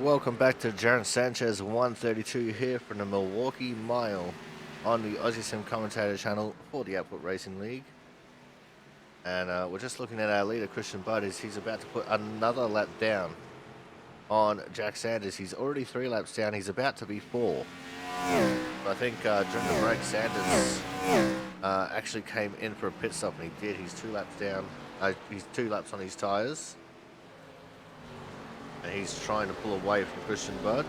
Welcome back to Jaren Sanchez 132 here from the Milwaukie Mile on the Aussie Sim Commentator channel for the Output Racing League. And we're just looking at our leader, Christian Budd. He's about to put another lap down on Jack Sanders. He's already 3 laps down. He's about to be 4. But I think during the break, Sanders actually came in for a pit stop, and he did. He's 2 laps down. He's 2 laps on his tyres. And he's trying to pull away from Christian Budd.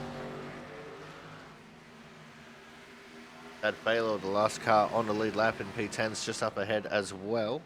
That Baylor, the last car on the lead lap in P10's just up ahead as well.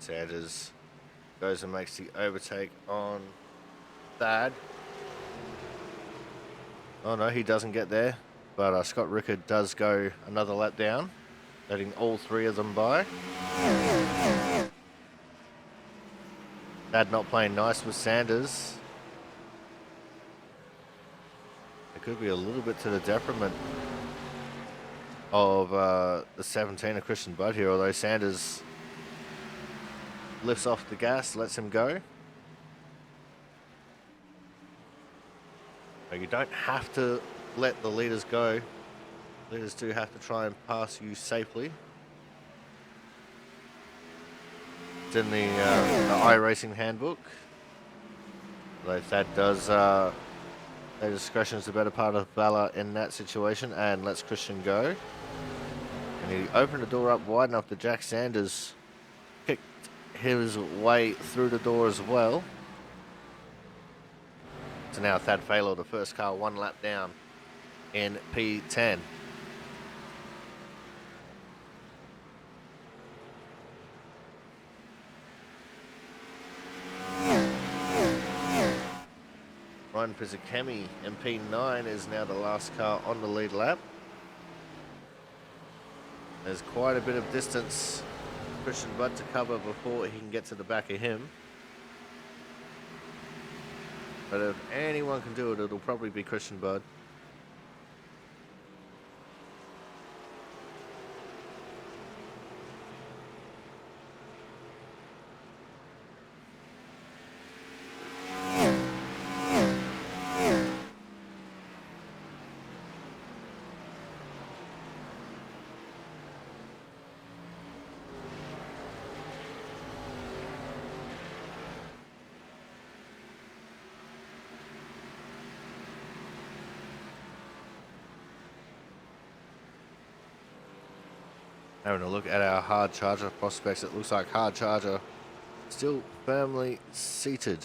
Sanders goes and makes the overtake on Thad. Oh no, he doesn't get there, but Scott Rickard does go another lap down, letting all 3 of them by. Thad not playing nice with Sanders. It could be a little bit to the detriment of the 17 of Christian Budd here, although Sanders lifts off the gas, lets him go. But you don't have to let the leaders go. Leaders do have to try and pass you safely. It's in the iRacing handbook. Although Thad does, their discretion is the better part of valor in that situation, and lets Christian go. And he opened the door up wide enough that Jack Sanders kicked his way through the door as well. So now Thad Faylor, the first car, 1 lap down in P10. Ryan Pizzakemi in P9 is now the last car on the lead lap. There's quite a bit of distance for Christian Budd to cover before he can get to the back of him. But if anyone can do it, it'll probably be Christian Budd. Having a look at our hard charger prospects, it looks like hard charger still firmly seated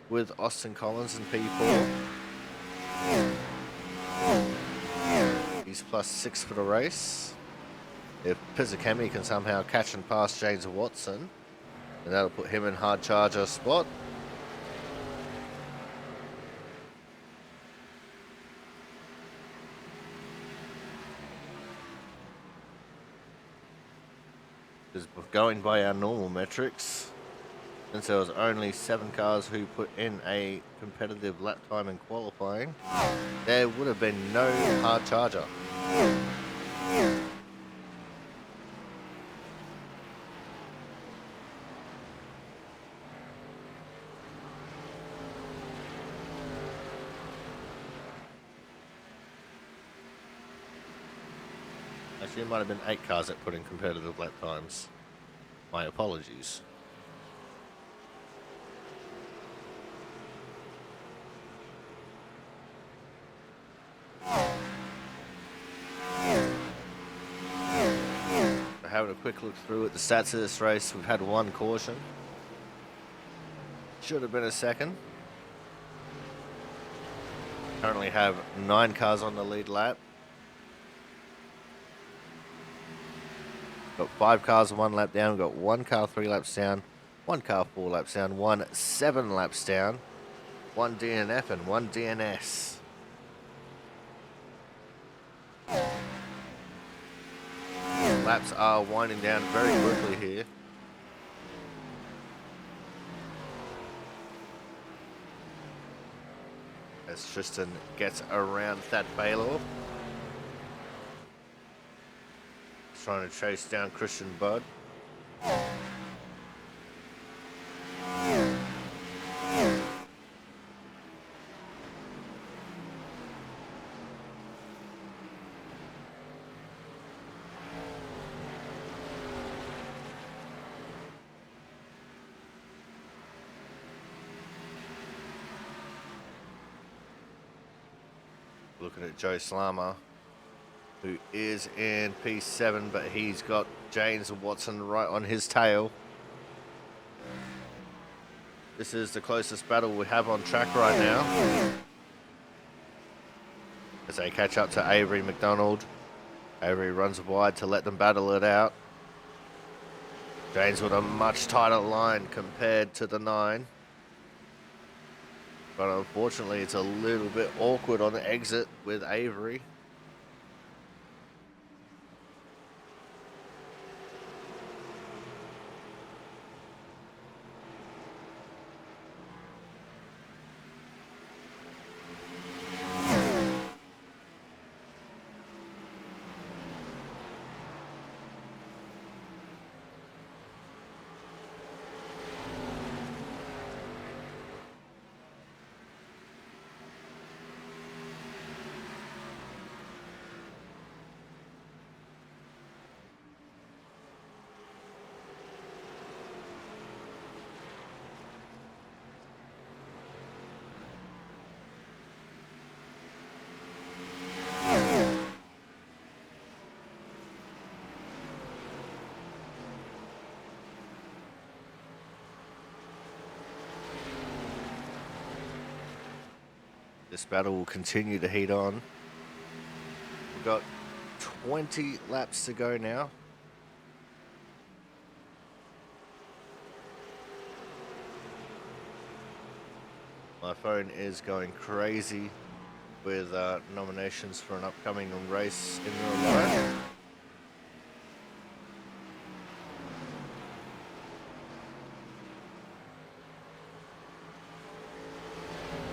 with Austin Collins in P4. He's +6 for the race. If Pizzakemi can somehow catch and pass James Watson, then that'll put him in hard charger spot. Is going by our normal metrics, since there was only 7 cars who put in a competitive lap time in qualifying, there would have been no hard charger. Actually, it might have been 8 cars that put in competitive lap times. My apologies. Having a quick look through at the stats of this race, we've had 1 caution. Should have been a second. Currently have 9 cars on the lead lap. Got 5 cars 1 lap down. We've got 1 car 3 laps down, 1 car 4 laps down, 1 7 laps down, 1 DNF and 1 DNS. Laps are winding down very quickly here. As Tristan gets around Thad Baylor. Trying to chase down Christian Budd. Looking at Joe Slama, who is in P7, but he's got James Watson right on his tail. This is the closest battle we have on track right now, as they catch up to Avery McDonald. Avery runs wide to let them battle it out. James with a much tighter line compared to the 9. But unfortunately, it's a little bit awkward on the exit with Avery. This battle will continue to heat on. We've got 20 laps to go now. My phone is going crazy with nominations for an upcoming race in real life.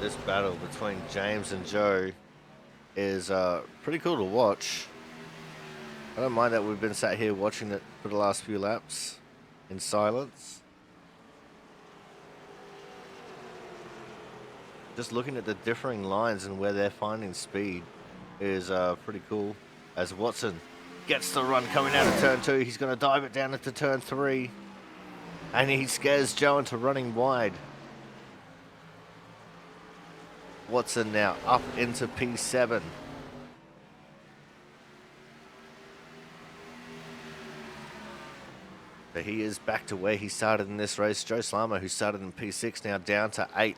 This battle between James and Joe is pretty cool to watch. I don't mind that we've been sat here watching it for the last few laps in silence. Just looking at the differing lines and where they're finding speed is pretty cool. As Watson gets the run coming out of turn 2, he's going to dive it down into turn 3. And he scares Joe into running wide. Watson now up into P7. But he is back to where he started in this race. Joe Slamo, who started in P6, now down to 8th.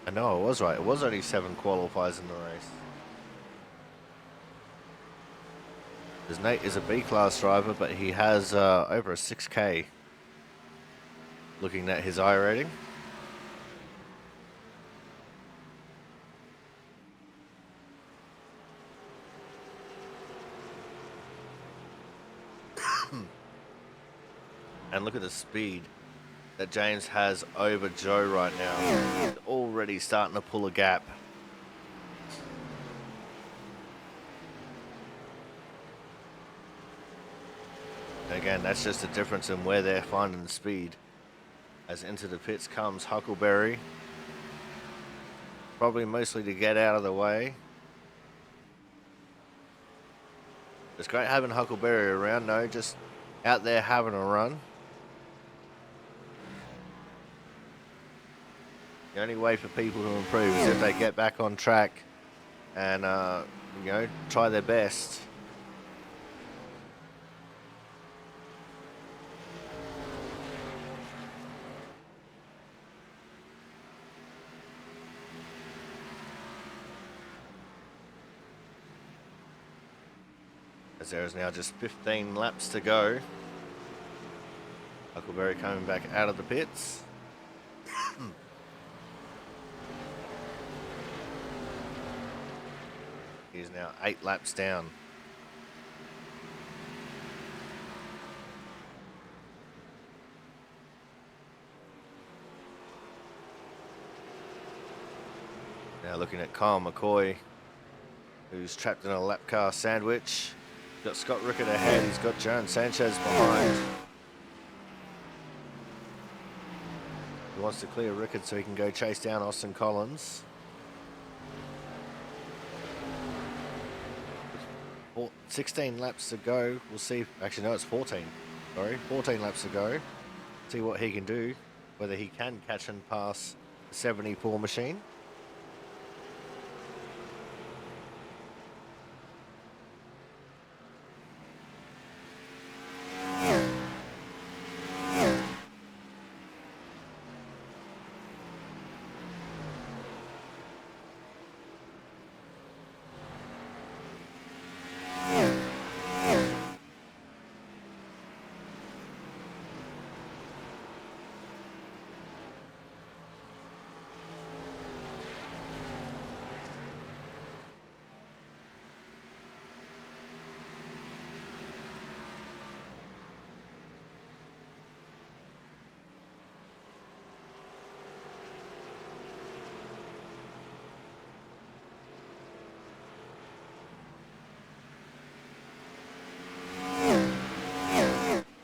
I know, I was right. It was only 7 qualifiers in the race. As Nate is a B-class driver, but he has over a 6K. Looking at his I rating. And look at the speed that James has over Joe right now. He's already starting to pull a gap. Again, that's just a difference in where they're finding the speed. As into the pits comes Huckleberry. Probably mostly to get out of the way. It's great having Huckleberry around, no, just out there having a run. The only way for people to improve is if they get back on track and, you know, try their best. As there is now just 15 laps to go. Huckleberry coming back out of the pits. He's now 8 laps down. Now looking at Kyle McCoy, who's trapped in a lap car sandwich. Got Scott Rickett ahead, he's got Jaren Sanchez behind. He wants to clear Rickett so he can go chase down Austin Collins. 16 laps to go. We'll see. Actually, no, it's 14. Sorry, 14 laps to go. See what he can do. Whether he can catch and pass the 74 machine.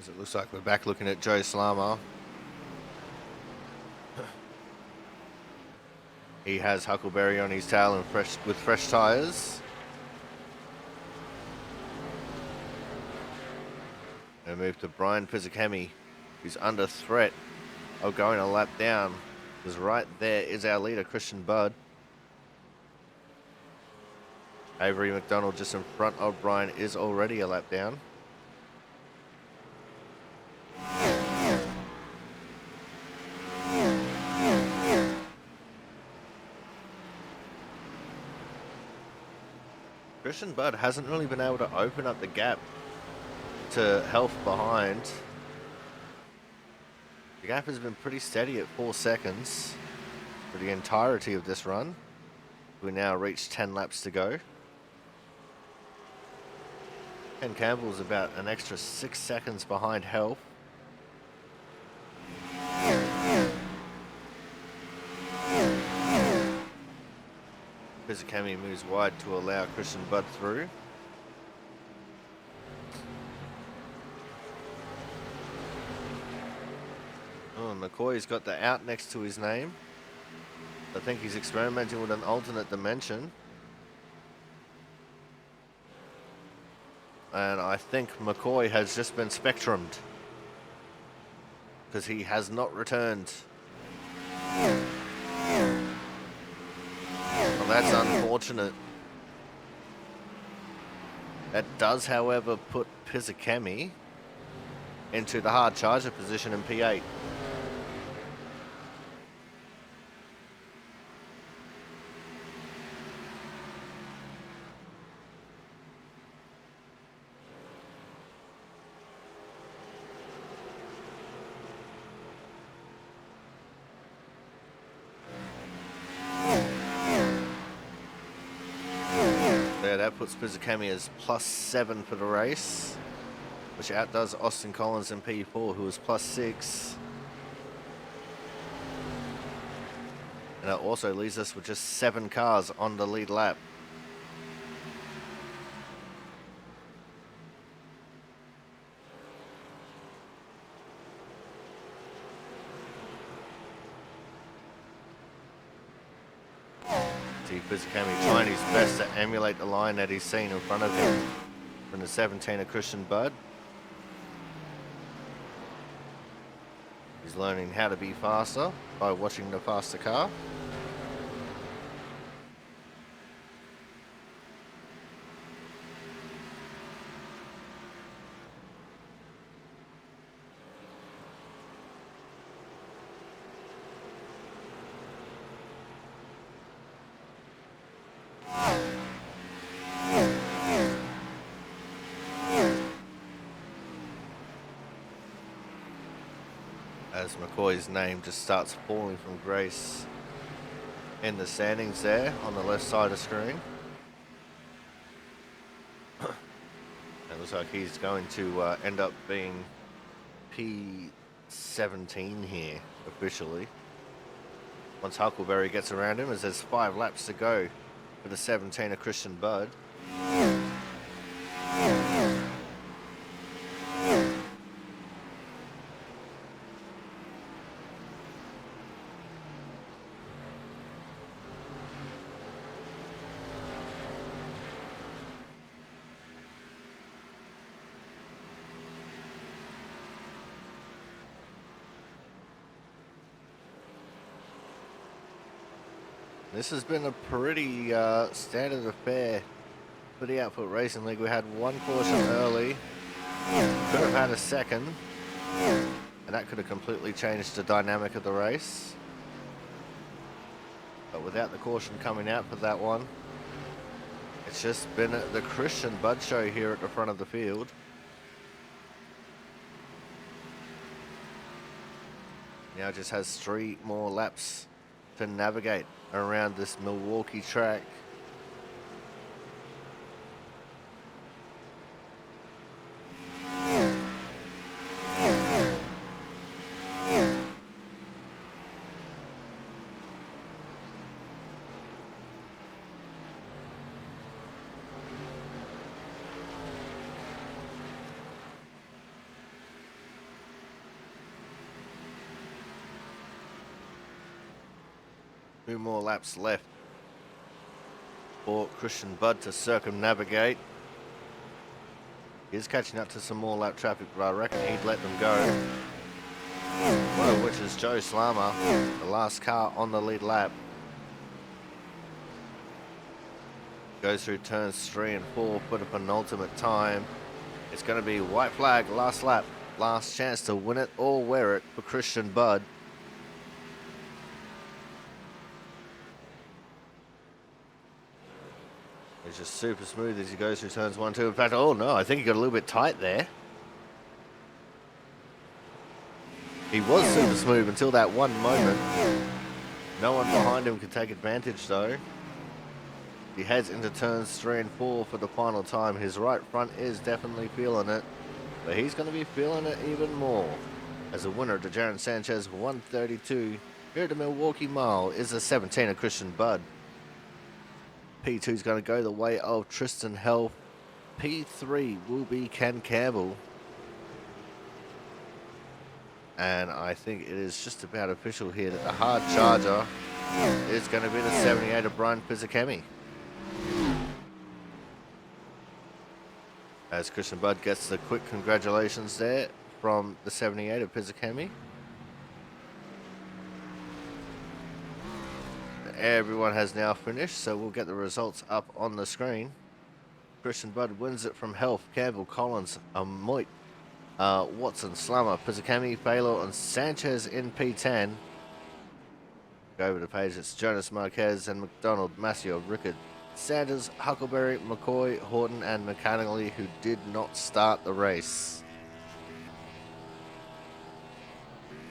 It looks like we're back looking at Joe Slama. He has Huckleberry on his tail and with fresh tyres. And move to Brian Pizzakemi, who's under threat of going a lap down. Because right there is our leader, Christian Budd. Avery McDonald just in front of Brian is already a lap down. Christian Budd hasn't really been able to open up the gap to Health behind. The gap has been pretty steady at 4 seconds for the entirety of this run. We now reach 10 laps to go. Ken Campbell's about an extra 6 seconds behind Health. Pizzacami moves wide to allow Christian Budd through. Oh, McCoy's got the out next to his name. I think he's experimenting with an alternate dimension. And I think McCoy has just been spectrumed, because he has not returned. Well, that's unfortunate. That does, however, put Pizzacami into the hard charger position in P8. That puts Pizzacami as +7 for the race, which outdoes Austin Collins in P4, who is +6. And it also leaves us with just 7 cars on the lead lap. Pizzacami trying his best to emulate the line that he's seen in front of him from the 17 Christian Budd. He's learning how to be faster by watching the faster car. As McCoy's name just starts falling from grace in the standings there on the left side of the screen. It looks like he's going to end up being P17 here officially. Once Huckleberry gets around him, as there's 5 laps to go for the 17 Christian Budd. This has been a pretty standard affair for the Output Racing League. We had 1 caution early, could have had a second, and that could have completely changed the dynamic of the race. But without the caution coming out for that one, it's just been the Christian Budd show here at the front of the field. Now just has 3 more laps to navigate around this Milwaukie track. Two more laps left for Christian Budd to circumnavigate. He's catching up to some more lap traffic, but I reckon he'd let them go. One of which is Joe Slama, the last car on the lead lap. Goes through turns 3 and 4 for the penultimate time. It's going to be white flag, last lap, last chance to win it or wear it for Christian Budd. He's just super smooth as he goes through turns 1, 2. In fact, oh no, I think he got a little bit tight there. He was super smooth until that one moment. No one behind him could take advantage though. He heads into turns 3 and 4 for the final time. His right front is definitely feeling it, but he's going to be feeling it even more. As the winner of the Jaren Sanchez 132 here at the Milwaukie Mile is the 17 of Christian Budd. P2 is going to go the way of Tristan Health. P3 will be Ken Campbell. And I think it is just about official here that the hard charger is going to be the 78 of Brian Pizzakemi. As Christian Budd gets the quick congratulations there from the 78 of Pizzakemi. Everyone has now finished, so we'll get the results up on the screen. Christian Budd wins it from Health, Campbell, Collins, Moit, Watson, Slammer, Pizzakemi, Baylor, and Sanchez in P10. Go over the page, it's Jonas Marquez and McDonald, Massio, Rickard, Sanders, Huckleberry, McCoy, Horton, and McCannally, who did not start the race.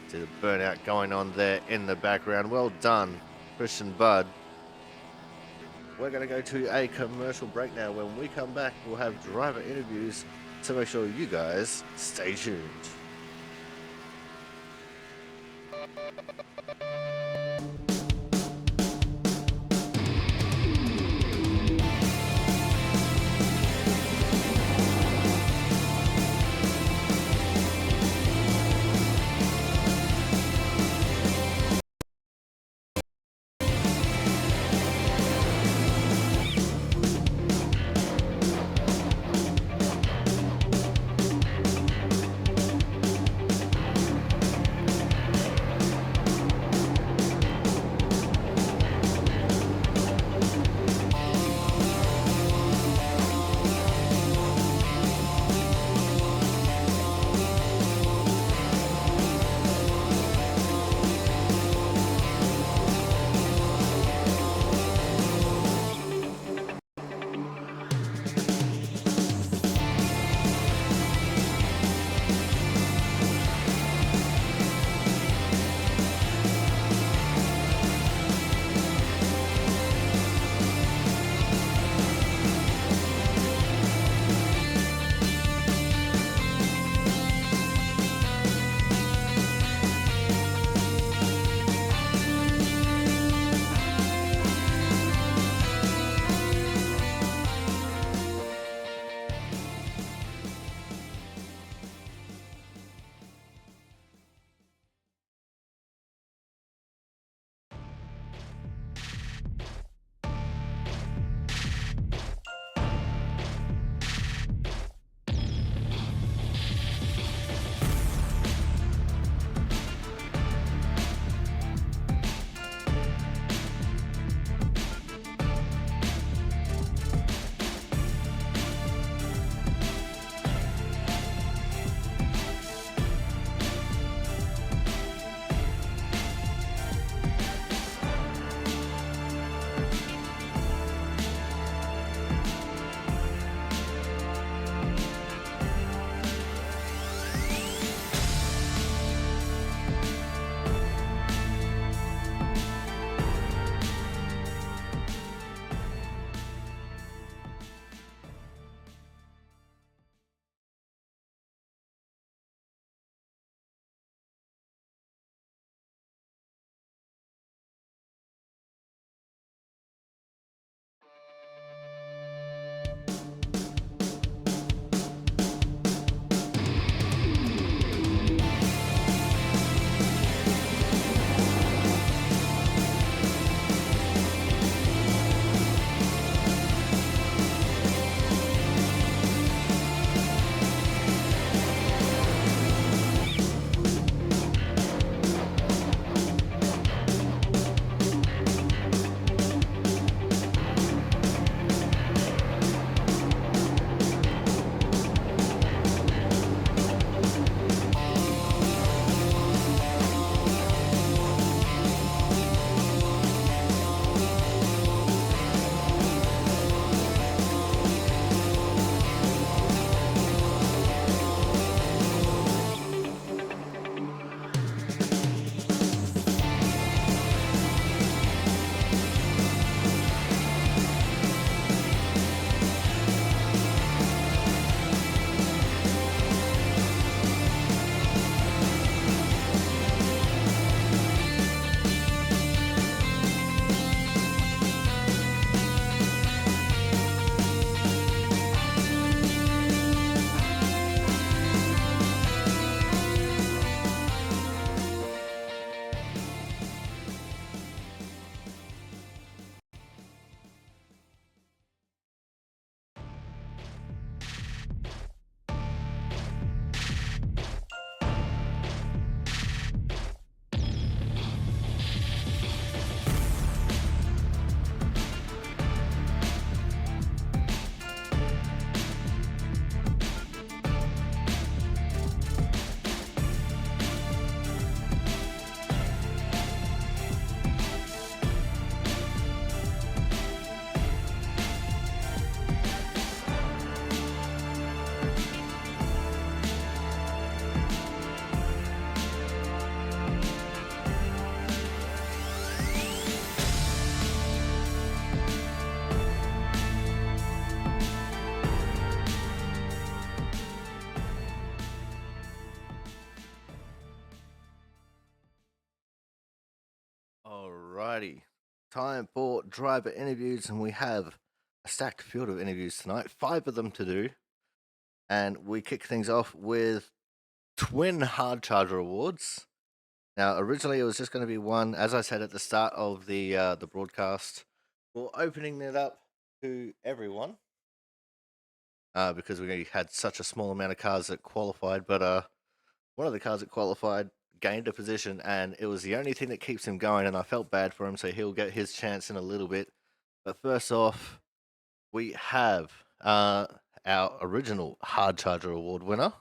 See the burnout going on there in the background. Well done, Christian Budd. We're going to go to a commercial break now. When we come back, we'll have driver interviews, so make sure you guys stay tuned. Alrighty. Time for driver interviews, and we have a stacked field of interviews tonight, 5 of them to do. And we kick things off with twin hard charger awards. Now, originally it was just going to be one, as I said at the start of the broadcast. We're opening it up to everyone because we had such a small amount of cars that qualified. But one of the cars that qualified gained a position, and it was the only thing that keeps him going. And I felt bad for him, so he'll get his chance in a little bit. But first off, we have our original hard charger award winner,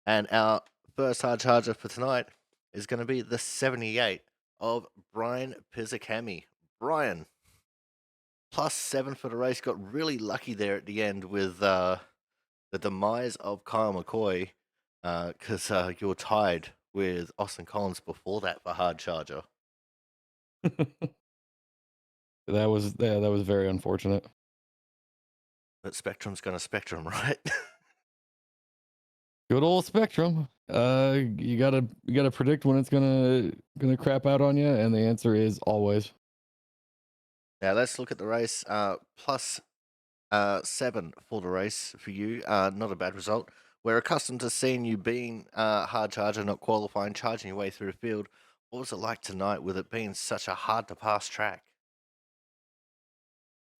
and our first hard charger for tonight is going to be the 78 of Brian Pizzicami. Brian, +7 for the race, got really lucky there at the end with the demise of Kyle McCoy because you were tied with Austin Collins before that for hard charger. That was very unfortunate. But Spectrum's gonna Spectrum, right? Good old Spectrum. You gotta predict when it's gonna crap out on you, and the answer is always. Now let's look at the race. +7 for the race for you. Not a bad result. We're accustomed to seeing you being hard charger, not qualifying, charging your way through the field. What was it like tonight with it being such a hard to pass track?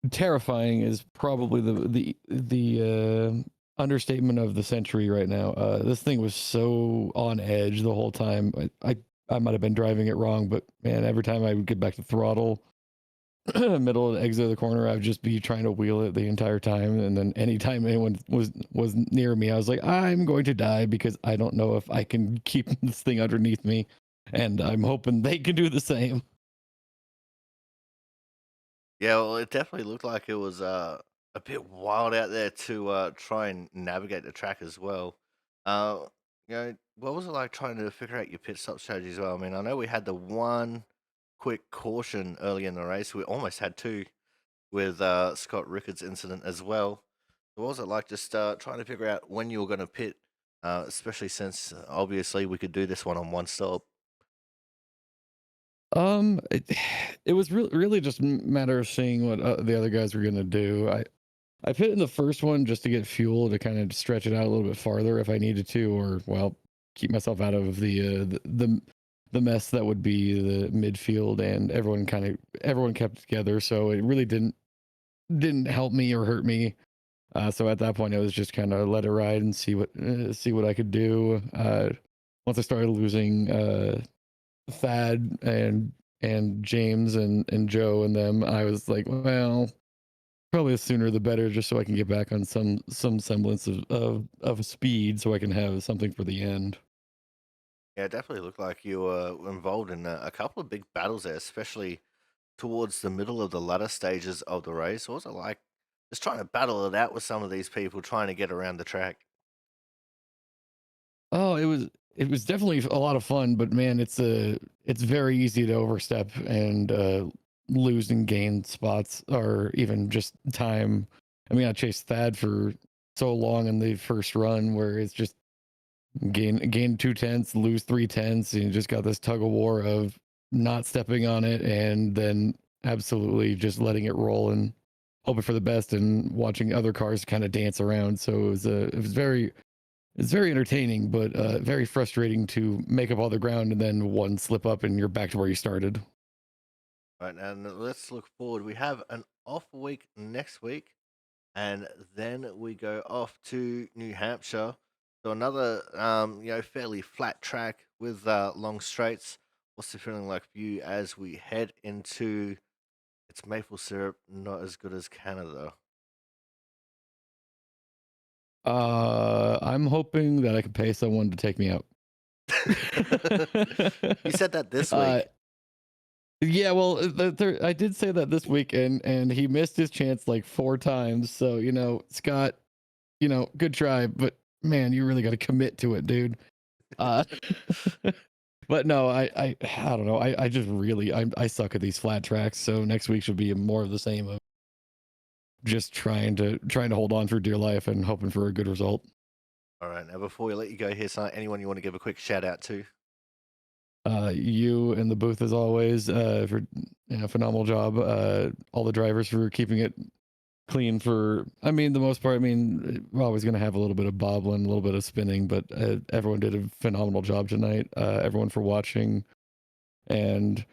Terrifying is probably the understatement of the century right now. This thing was so on edge the whole time. I might have been driving it wrong, but man, every time I would get back to throttle, middle of the exit of the corner, I would just be trying to wheel it the entire time. And then anytime anyone was near me, I was like, I'm going to die because I don't know if I can keep this thing underneath me. And I'm hoping they can do the same. Yeah, well, it definitely looked like it was a bit wild out there to try and navigate the track as well. Uh, what was it like trying to figure out your pit stop strategy as well? I mean, I know we had the one quick caution early in the race. We almost had two with Scott Rickard's incident as well. What was it like just trying to figure out when you were going to pit, especially since obviously we could do this one on one stop? It, it was really just a matter of seeing what the other guys were gonna do. I pit in the first one just to get fuel to kind of stretch it out a little bit farther if I needed to, or well, keep myself out of the mess that would be the midfield, and everyone kept together, so it really didn't help me or hurt me. So at that point, I was just kind of let it ride and see what I could do. Once I started losing Thad and James and Joe and them, I was like, well, probably the sooner the better, just so I can get back on some semblance of speed, so I can have something for the end. Yeah, it definitely looked like you were involved in a couple of big battles there, especially towards the middle of the latter stages of the race. What was it like just trying to battle it out with some of these people trying to get around the track? Oh, it was definitely a lot of fun, but man, it's very easy to overstep and lose and gain spots or even just time. I mean, I chased Thad for so long in the first run where it's just gain 2/10, lose 3/10, and you just got this tug of war of not stepping on it and then absolutely just letting it roll and hoping for the best and watching other cars kind of dance around. So it's very entertaining, but very frustrating to make up all the ground and then one slip up and you're back to where you started. Right, and let's look forward. We have an off week next week, and then we go off to New Hampshire. So another, fairly flat track with long straights. What's the feeling like for you as we head into it's maple syrup, not as good as Canada? I'm hoping that I can pay someone to take me out. You said that this uh, week. yeah, well, I did say that this week, and he missed his chance like 4 times. So Scott, good try, but man, you really got to commit to it, dude. Uh, but no, I don't know. I just really I suck at these flat tracks. So next week should be more of the same of just trying to hold on for dear life and hoping for a good result. All right, now before we let you go here, anyone you want to give a quick shout out to? You in the booth as always for phenomenal job. All the drivers for keeping it clean for, I mean, the most part. I mean, we're always going to have a little bit of bobbling, a little bit of spinning, but everyone did a phenomenal job tonight. Everyone for watching. And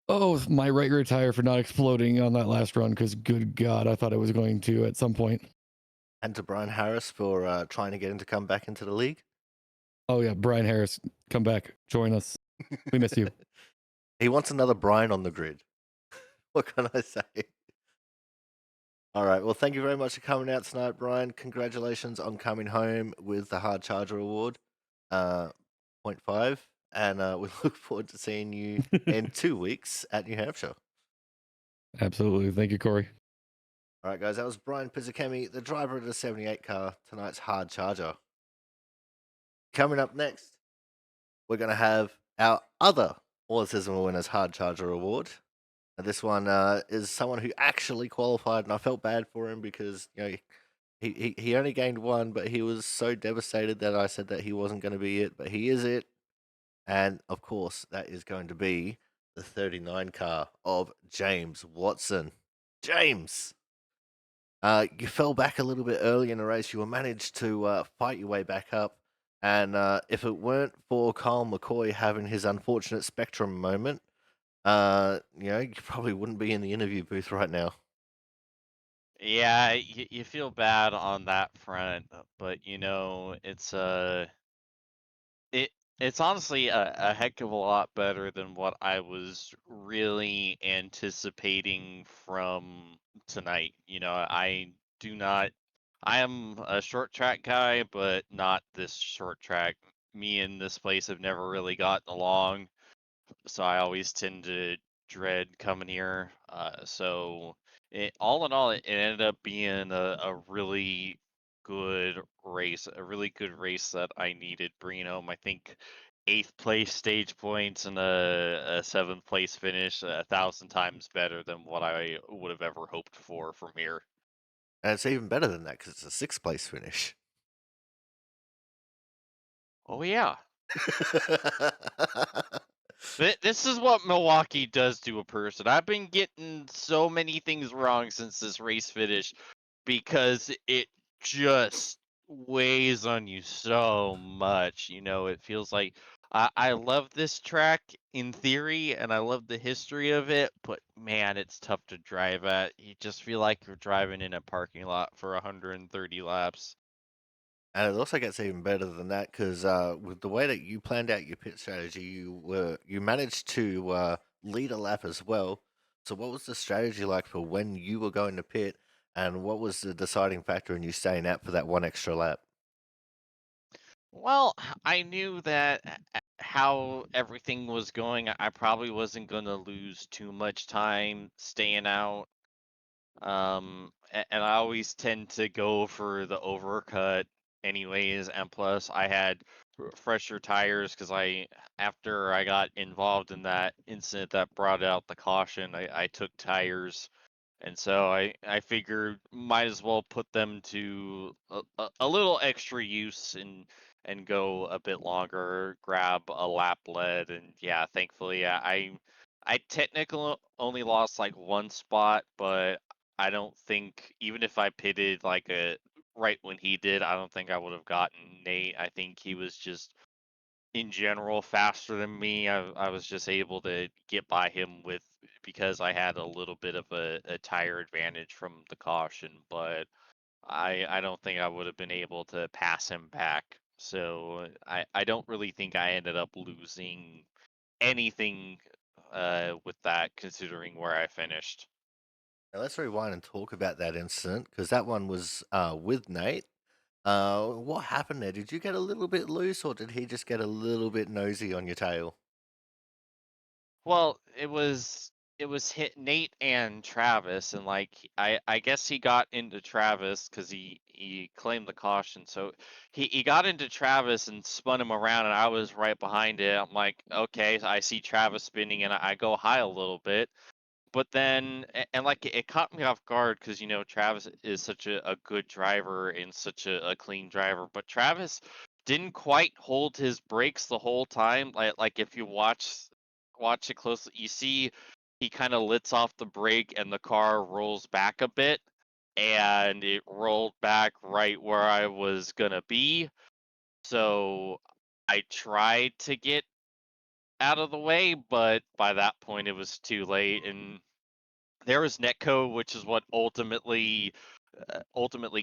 oh, my right rear tire for not exploding on that last run because good God, I thought it was going to at some point. And to Brian Harris for trying to get him to come back into the league. Oh, yeah, Brian Harris, come back, join us. We miss you. He wants another Brian on the grid. What can I say? All right. Well, thank you very much for coming out tonight, Brian. Congratulations on coming home with the Hard Charger Award, uh, point 0.5. And we look forward to seeing you in 2 weeks at New Hampshire. Absolutely. Thank you, Corey. All right, guys. That was Brian Pizzakemi, the driver of the 78 car, tonight's Hard Charger. Coming up next, we're going to have our other Autism Winners Hard Charger Award. And this one is someone who actually qualified, and I felt bad for him because he only gained one, but he was so devastated that I said that he wasn't going to be it, but he is it. And of course, that is going to be the 39 car of James Watson. James, you fell back a little bit early in the race. You managed to fight your way back up. And if it weren't for Kyle McCoy having his unfortunate Spectrum moment, you probably wouldn't be in the interview booth right now. Yeah, you feel bad on that front, but it it's honestly a heck of a lot better than what I was really anticipating from tonight. Do not I am a short track guy, but not this short track. Me and this place have never really gotten along, so I always tend to dread coming here. All in all, it ended up being a really good race, a really good race that I needed, bringing home, I think, eighth place stage points and a seventh place finish, 1,000 times better than what I would have ever hoped for from here. And it's even better than that because it's a sixth place finish. Oh yeah. This is what Milwaukie does to a person. I've been getting so many things wrong since this race finish because it just weighs on you so much. It feels like I love this track in theory and I love the history of it, but man, it's tough to drive at. You just feel like you're driving in a parking lot for 130 laps. And it also gets even better than that because with the way that you planned out your pit strategy, you managed to lead a lap as well. So, what was the strategy like for when you were going to pit, and what was the deciding factor in you staying out for that one extra lap? Well, I knew that how everything was going, I probably wasn't going to lose too much time staying out. And I always tend to go for the overcut anyways. And plus, I had fresher tires because after I got involved in that incident that brought out the caution, I took tires, and so I figured might as well put them to a little extra use and go a bit longer, grab a lap lead, and yeah, thankfully I technically only lost like one spot, but I don't think even if I pitted like a right when he did, I don't think I would have gotten Nate. I think he was just in general faster than me. I was just able to get by him with because I had a little bit of a tire advantage from the caution, but I don't think I would have been able to pass him back. So I don't really think I ended up losing anything with that considering where I finished. Now, let's rewind and talk about that incident because that one was with Nate. What happened there? Did you get a little bit loose, or did he just get a little bit nosy on your tail? Well, it was hit Nate and Travis, and like I guess he got into Travis because he claimed the caution. So he got into Travis and spun him around, and I was right behind it. I'm like, okay, I see Travis spinning, and I go high a little bit. But then, and like it caught me off guard because Travis is such a good driver and such a clean driver. But Travis didn't quite hold his brakes the whole time. Like if you watch it closely, you see he kind of lets off the brake and the car rolls back a bit, and it rolled back right where I was gonna be. So I tried to get out of the way, but by that point it was too late, and there was netcode, which is what ultimately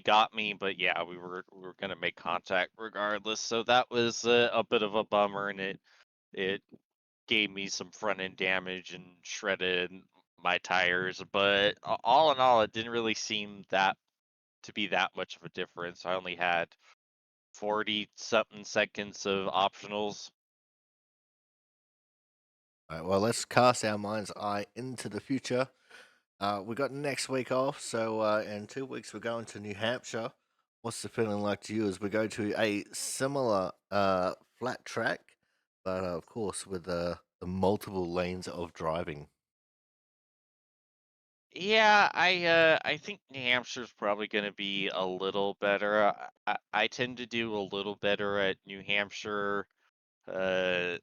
got me. But yeah, we were gonna make contact regardless, so that was a bit of a bummer, and it gave me some front end damage and shredded my tires. But all in all, it didn't really seem that to be that much of a difference. I only had 40 something seconds of optionals. All right, well, let's cast our mind's eye into the future. We got next week off, so in 2 weeks we're going to New Hampshire. What's the feeling like to you as we go to a similar flat track, but of course with the multiple lanes of driving? Yeah, I think New Hampshire's probably going to be a little better. I tend to do a little better at New Hampshire, uh,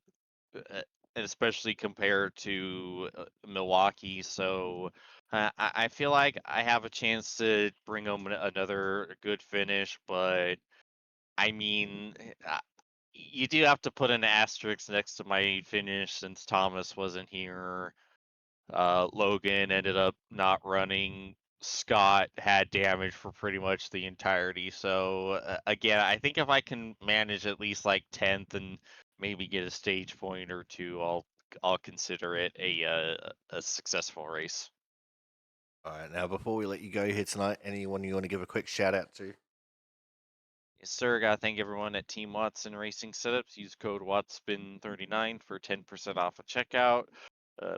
uh, and especially compared to Milwaukee. So I feel like I have a chance to bring home another good finish. But I mean, you do have to put an asterisk next to my finish since Thomas wasn't here. Logan ended up not running. Scott had damage for pretty much the entirety. So again, I think if I can manage at least like 10th and maybe get a stage point or two, I'll consider it a successful race. All right, now before we let you go here tonight, anyone you want to give a quick shout out to? Yes, sir. Gotta thank everyone at Team Watson Racing Setups. Use code WATSPIN39 for 10% off at checkout.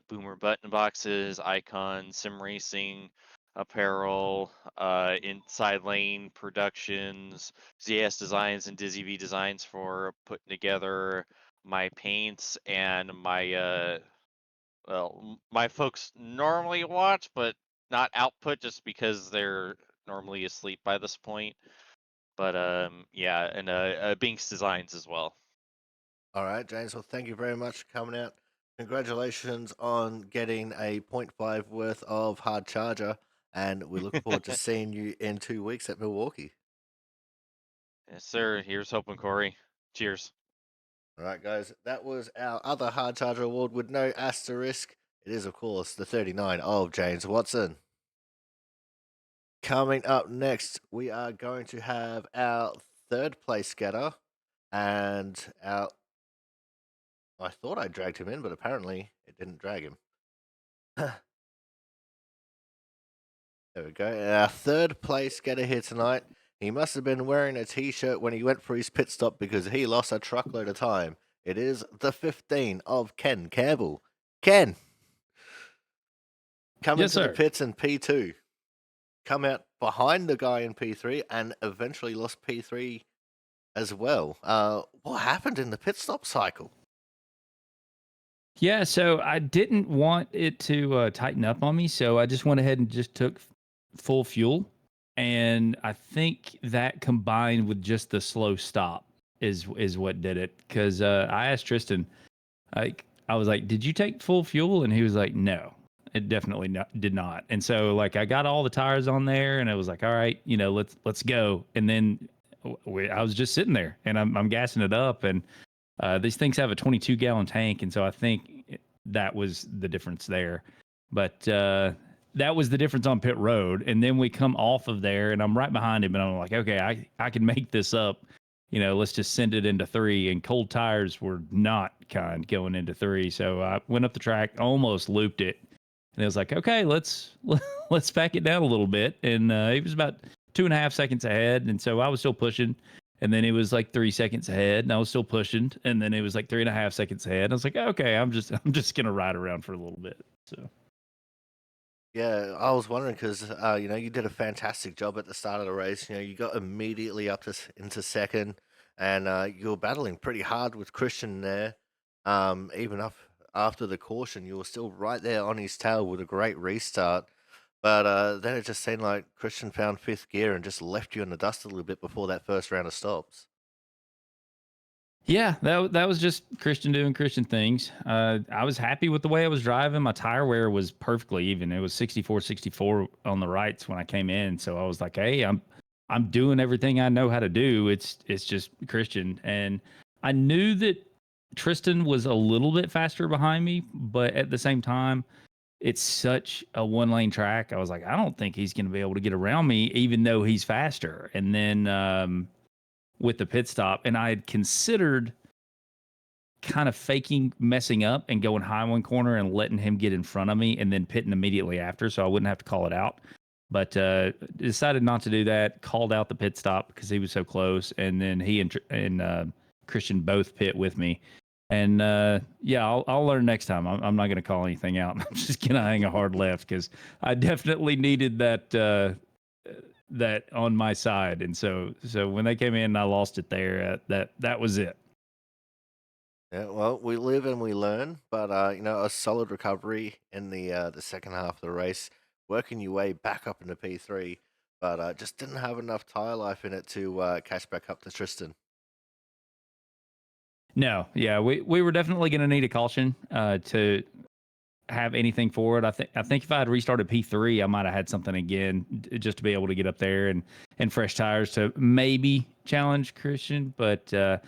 Boomer button boxes, icon, sim racing, apparel, inside lane productions, ZS Designs and Dizzy V Designs for putting together my paints and my folks normally watch, but not output just because they're normally asleep by this point. But yeah, and Binks Designs as well. All right, James. Well, thank you very much for coming out. Congratulations on getting a point 0.5 worth of hard charger, and we look forward to seeing you in 2 weeks at Milwaukee. Yes, sir. Here's hoping, Corey. Cheers. All right, guys. That was our other hard charger award with no asterisk. It is, of course, the 39 of James Watson. Coming up next, we are going to have our third place getter and our. I thought I dragged him in, but apparently it didn't drag him. There we go. Our third place getter here tonight. He must have been wearing a t-shirt when he went for his pit stop because he lost a truckload of time. It is the 15 of Ken Campbell. Ken, come Yes, into the sir. pits in P2. Come out behind the guy in P3 and eventually lost P3 as well. What happened in the pit stop cycle? Yeah, so I didn't want it to tighten up on me, so I just went ahead and just took full fuel, and I think that combined with just the slow stop is what did it. Because I asked Tristan, I was like, "Did you take full fuel?" And he was like, "No, it definitely did not." And so like I got all the tires on there, and I was like, "All right, let's go." And then I was just sitting there, and I'm gassing it up, and these things have a 22-gallon tank, and so I think that was the difference there. But that was the difference on pit road. And then we come off of there, and I'm right behind him, and I'm like, okay, I can make this up. Let's just send it into three. And cold tires were not kind going into three, so I went up the track, almost looped it, and it was like, okay, let's back it down a little bit. And he was about 2.5 seconds ahead, and so I was still pushing. And then it was like 3 seconds ahead, and I was still pushing. And then it was like 3.5 seconds ahead. I was like, okay, I'm just gonna ride around for a little bit. So Yeah, I was wondering because you did a fantastic job at the start of the race. You got immediately up to into second, and you were battling pretty hard with Christian there. Even up after the caution, you were still right there on his tail with a great restart. But then it just seemed like Christian found fifth gear and just left you in the dust a little bit before that first round of stops. Yeah, that was just Christian doing Christian things. I was happy with the way I was driving. My tire wear was perfectly even. It was 64 on the rights when I came in. So I was like, hey, I'm doing everything I know how to do. It's just Christian. And I knew that Tristan was a little bit faster behind me, but at the same time, it's such a one lane track. I was like, I don't think he's going to be able to get around me, even though he's faster. And then with the pit stop, and I had considered kind of faking messing up and going high one corner and letting him get in front of me and then pitting immediately after so I wouldn't have to call it out. But decided not to do that, called out the pit stop because he was so close. And then he and Christian both pit with me. And yeah, I'll learn next time. I'm not going to call anything out. I'm just going to hang a hard left because I definitely needed that on my side. And so when they came in and I lost it there, that was it. Yeah, well, we live and we learn, but a solid recovery in the second half of the race, working your way back up into P3, but just didn't have enough tire life in it to catch back up to Tristan. No, yeah, we were definitely going to need a caution to have anything for it. I think if I had restarted P3, I might have had something again just to be able to get up there and fresh tires to maybe challenge Christian. But at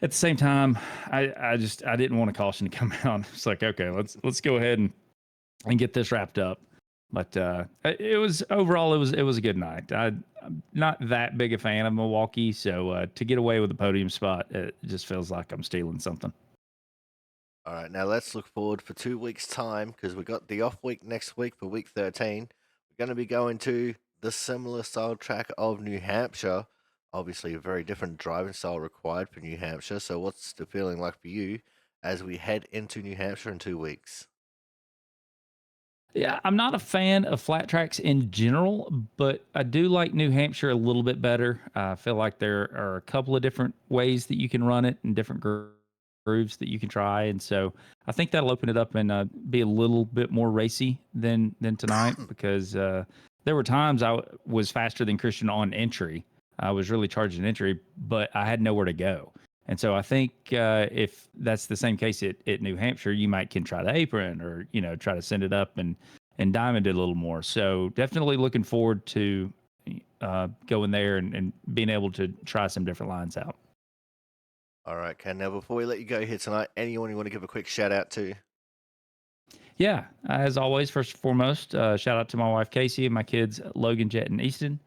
the same time, I didn't want a caution to come out. It's like, okay, let's go ahead and get this wrapped up. But it was overall it was a good night. I'm not that big a fan of Milwaukie, so to get away with the podium spot, it just feels like I'm stealing something. All right, now let's look forward for 2 weeks' time because we got the off week next week for week 13. We're going to be going to the similar style track of New Hampshire. Obviously, a very different driving style required for New Hampshire. So, what's the feeling like for you as we head into New Hampshire in 2 weeks? Yeah, I'm not a fan of flat tracks in general, but I do like New Hampshire a little bit better. I feel like there are a couple of different ways that you can run it and different grooves that you can try, and so I think that'll open it up and be a little bit more racy than tonight because there were times was faster than Christian on entry. I was really charging entry, but I had nowhere to go. And so I think if that's the same case at New Hampshire, you might can try the apron or try to send it up and diamond it a little more. So definitely looking forward to going there and being able to try some different lines out. All right, Ken. Now, before we let you go here tonight, anyone you want to give a quick shout out to? Yeah, as always, first and foremost, shout out to my wife Casey and my kids Logan, Jet, and Easton.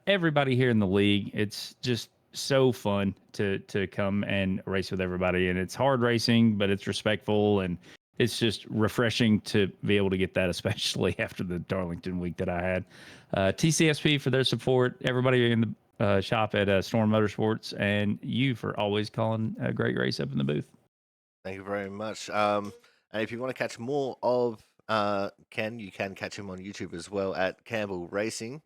Everybody here in the league, it's just so fun to come and race with everybody, and it's hard racing, but it's respectful and it's just refreshing to be able to get that, especially after the Darlington week that I had. TCSP for their support, everybody in the shop at Storm Motorsports, and you for always calling a great race up in the booth. Thank you very much. And if you want to catch more of Ken, you can catch him on YouTube as well at Campbell Racing.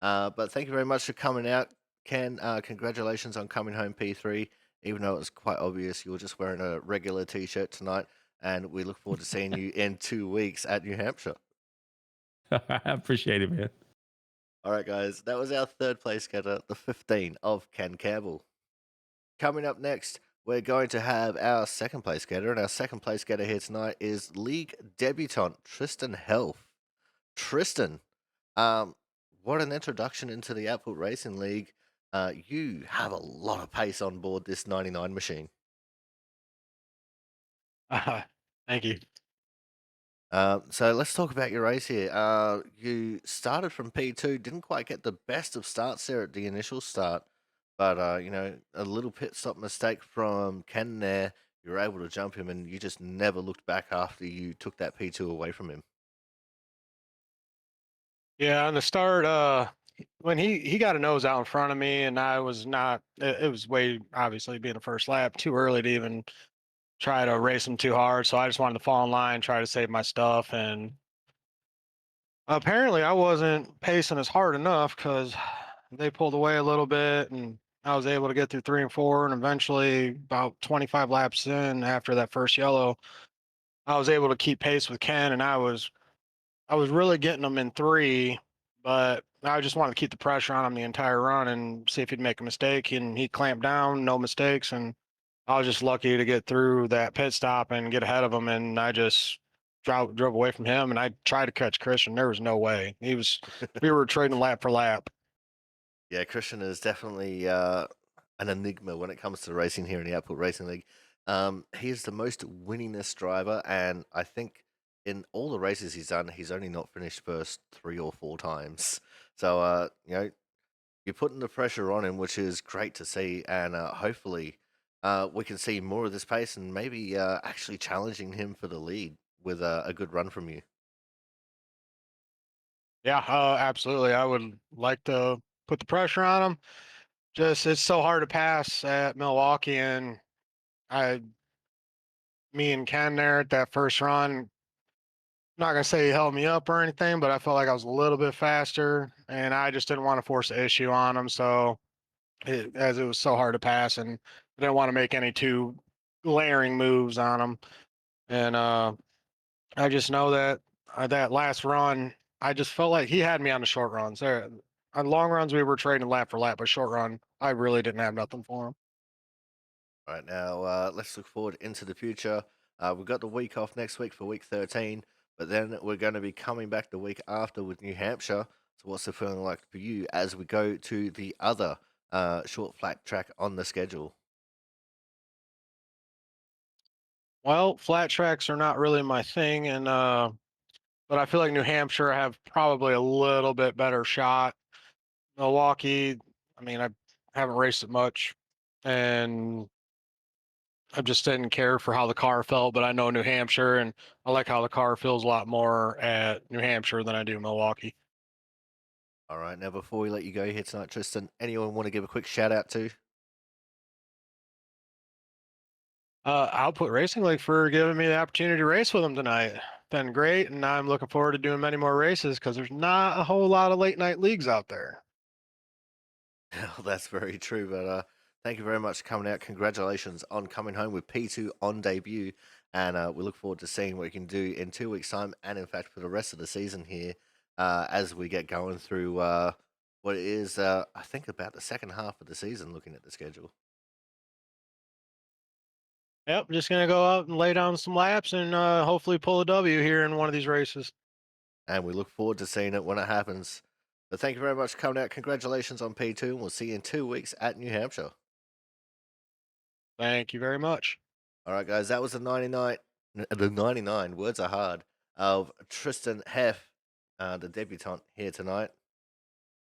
But thank you very much for coming out, Ken. Congratulations on coming home P3, even though it was quite obvious you were just wearing a regular t-shirt tonight. And we look forward to seeing you in 2 weeks at New Hampshire. I appreciate it, man. All right, guys, that was our third place getter, the 15 of Ken Campbell. Coming up next, we're going to have our second place getter, and our second place getter here tonight is league debutant Tristan Health. Tristan, what an introduction into the Output Racing League. You have a lot of pace on board this 99 machine. Thank you. So let's talk about your race here. You started from P2, didn't quite get the best of starts there at the initial start, but a little pit stop mistake from Ken there. You were able to jump him, and you just never looked back after you took that P2 away from him. Yeah, on the start, when he got a nose out in front of me, and I was not. It was way obviously being the first lap, too early to even try to race him too hard. So I just wanted to fall in line, try to save my stuff, and apparently I wasn't pacing as hard enough because they pulled away a little bit, and I was able to get through 3 and 4, and eventually about 25 laps in after that first yellow, I was able to keep pace with Ken, and I was really getting him in 3, but I just wanted to keep the pressure on him the entire run and see if he'd make a mistake, and he clamped down, no mistakes, and I was just lucky to get through that pit stop and get ahead of him, and I just drove away from him, and I tried to catch Christian. There was no way. We were trading lap for lap. Yeah, Christian is definitely an enigma when it comes to racing here in the Output Racing League. He is the most winningest driver, and I think in all the races he's done, he's only not finished first 3 or 4 times. So, you're putting the pressure on him, which is great to see, and hopefully we can see more of this pace and maybe actually challenging him for the lead with a good run from you. Yeah, absolutely. I would like to put the pressure on him. Just it's so hard to pass at Milwaukee, and I, me and Ken there at that first run. Not gonna say he held me up or anything, but I felt like I was a little bit faster, and I just didn't want to force the issue on him. So, as it was so hard to pass, and I didn't want to make any too glaring moves on him. And I just know that that last run, I just felt like he had me on the short runs. There, on long runs, we were trading lap for lap, but short run, I really didn't have nothing for him. All right, now let's look forward into the future. We've got the week off next week for week 13, but then we're going to be coming back the week after with New Hampshire. So, what's the feeling like for you as we go to the other short flat track on the schedule? Well, flat tracks are not really my thing, and but I feel like New Hampshire I have probably a little bit better shot. Milwaukee, I mean, I haven't raced it much, and I just didn't care for how the car felt. But I know New Hampshire, and I like how the car feels a lot more at New Hampshire than I do Milwaukee. All right, now before we let you go here tonight, Tristan, anyone want to give a quick shout out to? Output Racing League for giving me the opportunity to race with them tonight. Been great, and I'm looking forward to doing many more races because there's not a whole lot of late night leagues out there. Well, that's very true, but thank you very much for coming out. Congratulations on coming home with P2 on debut, and we look forward to seeing what you can do in 2 weeks' time, and in fact for the rest of the season here, as we get going through what is, I think, about the second half of the season. Looking at the schedule, Yep, just gonna go out and lay down some laps and hopefully pull a W here in one of these races. and we look forward to seeing it when it happens. But thank you very much for coming out. Congratulations on P2, and we'll see you in 2 weeks at New Hampshire. Thank you very much. All right, guys, that was the 99 words are hard of Tristan Heff, the debutant here tonight.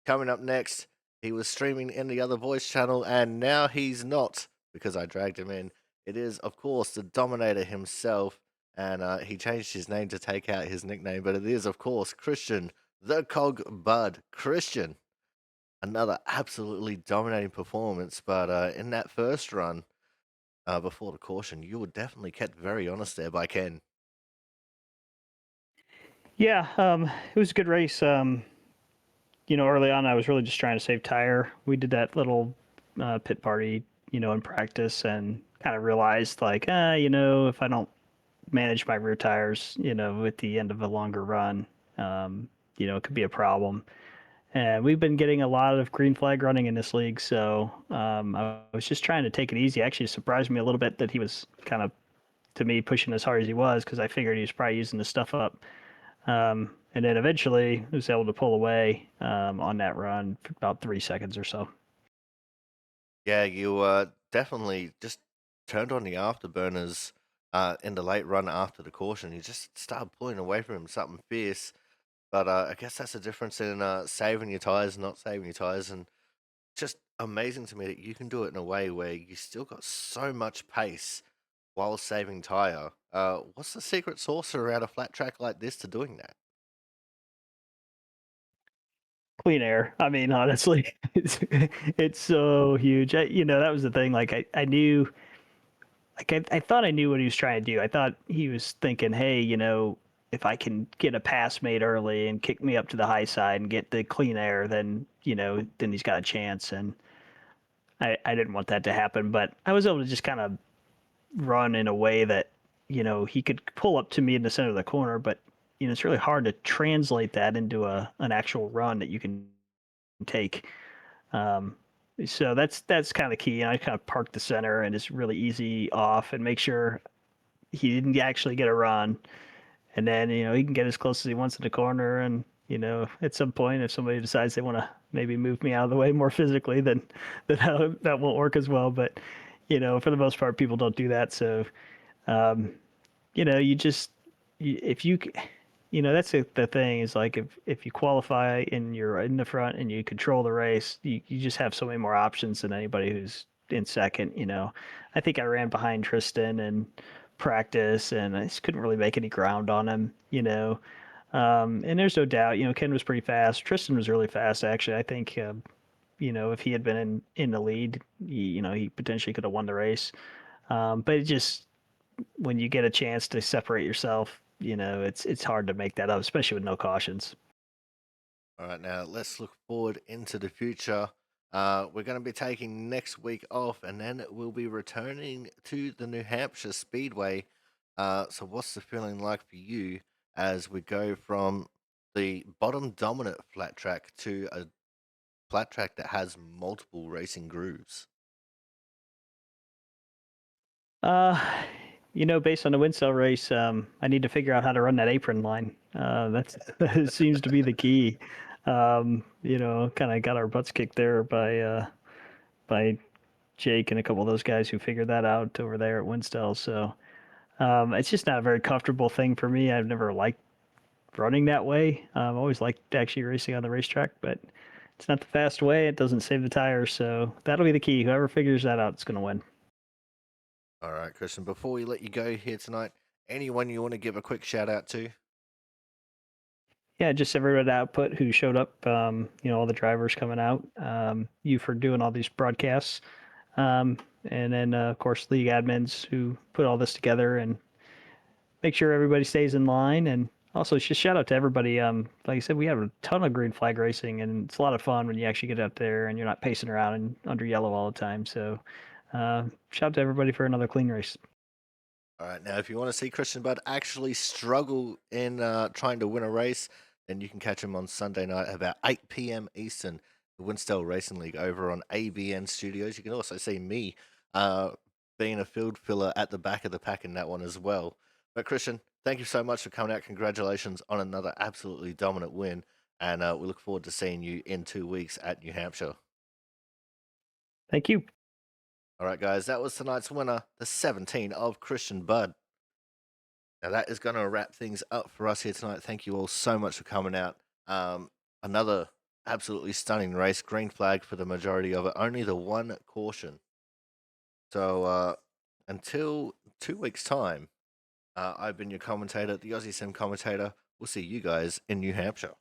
Coming up next, he was streaming in the other voice channel, and now he's not because I dragged him in. It is, of course, the Dominator himself, and he changed his name to take out his nickname, but it is, of course, Christian, the Cog Bud. Christian, another absolutely dominating performance, but in that first run, before the caution, you were definitely kept very honest there by Ken. Yeah, it was a good race. Early on, I was really just trying to save tire. We did that little pit party, in practice, and kind of realized like, if I don't manage my rear tires, at the end of a longer run, it could be a problem. And we've been getting a lot of green flag running in this league, so I was just trying to take it easy. Actually, it surprised me a little bit that he was kind of, to me, pushing as hard as he was because I figured he was probably using the stuff up. And then eventually was able to pull away on that run for about 3 seconds or so. Yeah, you definitely just turned on the afterburners in the late run after the caution. You just started pulling away from him, something fierce. But I guess that's the difference in saving your tires and not saving your tires. And just amazing to me that you can do it in a way where you still got so much pace while saving tire. What's the secret sauce around a flat track like this to doing that? Clean air. I mean, honestly, it's so huge. That was the thing. Like I knew, like I thought I knew what he was trying to do. I thought he was thinking, hey, if I can get a pass made early and kick me up to the high side and get the clean air, then then he's got a chance. And I didn't want that to happen, but I was able to just kind of run in a way that he could pull up to me in the center of the corner, but it's really hard to translate that into an actual run that you can take. So that's kind of key. And I kind of park the center and it's really easy off and make sure he didn't actually get a run. And then, he can get as close as he wants in the corner. And, at some point, if somebody decides they want to maybe move me out of the way more physically, then that won't work as well. But, for the most part, people don't do that. So, um, you just, if you, that's the thing is like if you qualify and you're in the front and you control the race, you just have so many more options than anybody who's in second. I think I ran behind Tristan and practice and I just couldn't really make any ground on him. And there's no doubt, Ken was pretty fast. Tristan was really fast, actually. I think, if he had been in the lead, he potentially could have won the race. But it just, when you get a chance to separate yourself, it's hard to make that up, especially with no cautions. All right, now let's look forward into the future. We're going to be taking next week off, and then we'll be returning to the New Hampshire Speedway. So, what's the feeling like for you as we go from the bottom dominant flat track to a flat track that has multiple racing grooves? Uh, based on the wind cell race, I need to figure out how to run that apron line. That seems to be the key. Kind of got our butts kicked there by Jake and a couple of those guys who figured that out over there at Winstell. So it's just not a very comfortable thing for me. I've never liked running that way. I've always liked actually racing on the racetrack, but it's not the fast way. It doesn't save the tires. So that'll be the key. Whoever figures that out is going to win. All right, Christian, before we let you go here tonight, anyone you want to give a quick shout out to? Yeah, just everyone at Output who showed up, all the drivers coming out, you for doing all these broadcasts. And then, of course, league admins who put all this together and make sure everybody stays in line. And also, just shout out to everybody. Like I said, we have a ton of green flag racing, and it's a lot of fun when you actually get out there and you're not pacing around and under yellow all the time. So, shout out to everybody for another clean race. All right, now if you want to see Christian Budd actually struggle in trying to win a race, then you can catch him on Sunday night at about 8 p.m. Eastern, the Winstell Racing League over on ABN Studios. You can also see me being a field filler at the back of the pack in that one as well. But Christian, thank you so much for coming out. Congratulations on another absolutely dominant win, and we look forward to seeing you in 2 weeks at New Hampshire. Thank you. All right, guys, that was tonight's winner, the 17 of Christian Budd. Now that is going to wrap things up for us here tonight. Thank you all so much for coming out. Another absolutely stunning race. Green flag for the majority of it. Only the one caution. So until 2 weeks' time, I've been your commentator, the Aussie Sim commentator. We'll see you guys in New Hampshire.